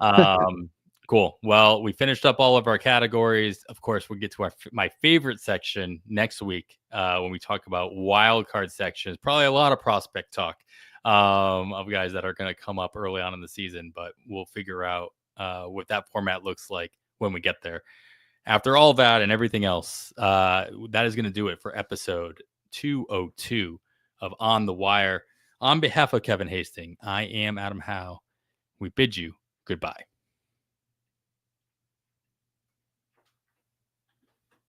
Um, cool. Well, we finished up all of our categories. Of course, we'll get to my favorite section next week when we talk about wild card sections. Probably a lot of prospect talk of guys that are going to come up early on in the season, but we'll figure out what that format looks like when we get there. After all that and everything else, that is going to do it for episode 202 of On the Wire. On behalf of Kevin Hastings, I am Adam Howe. We bid you goodbye.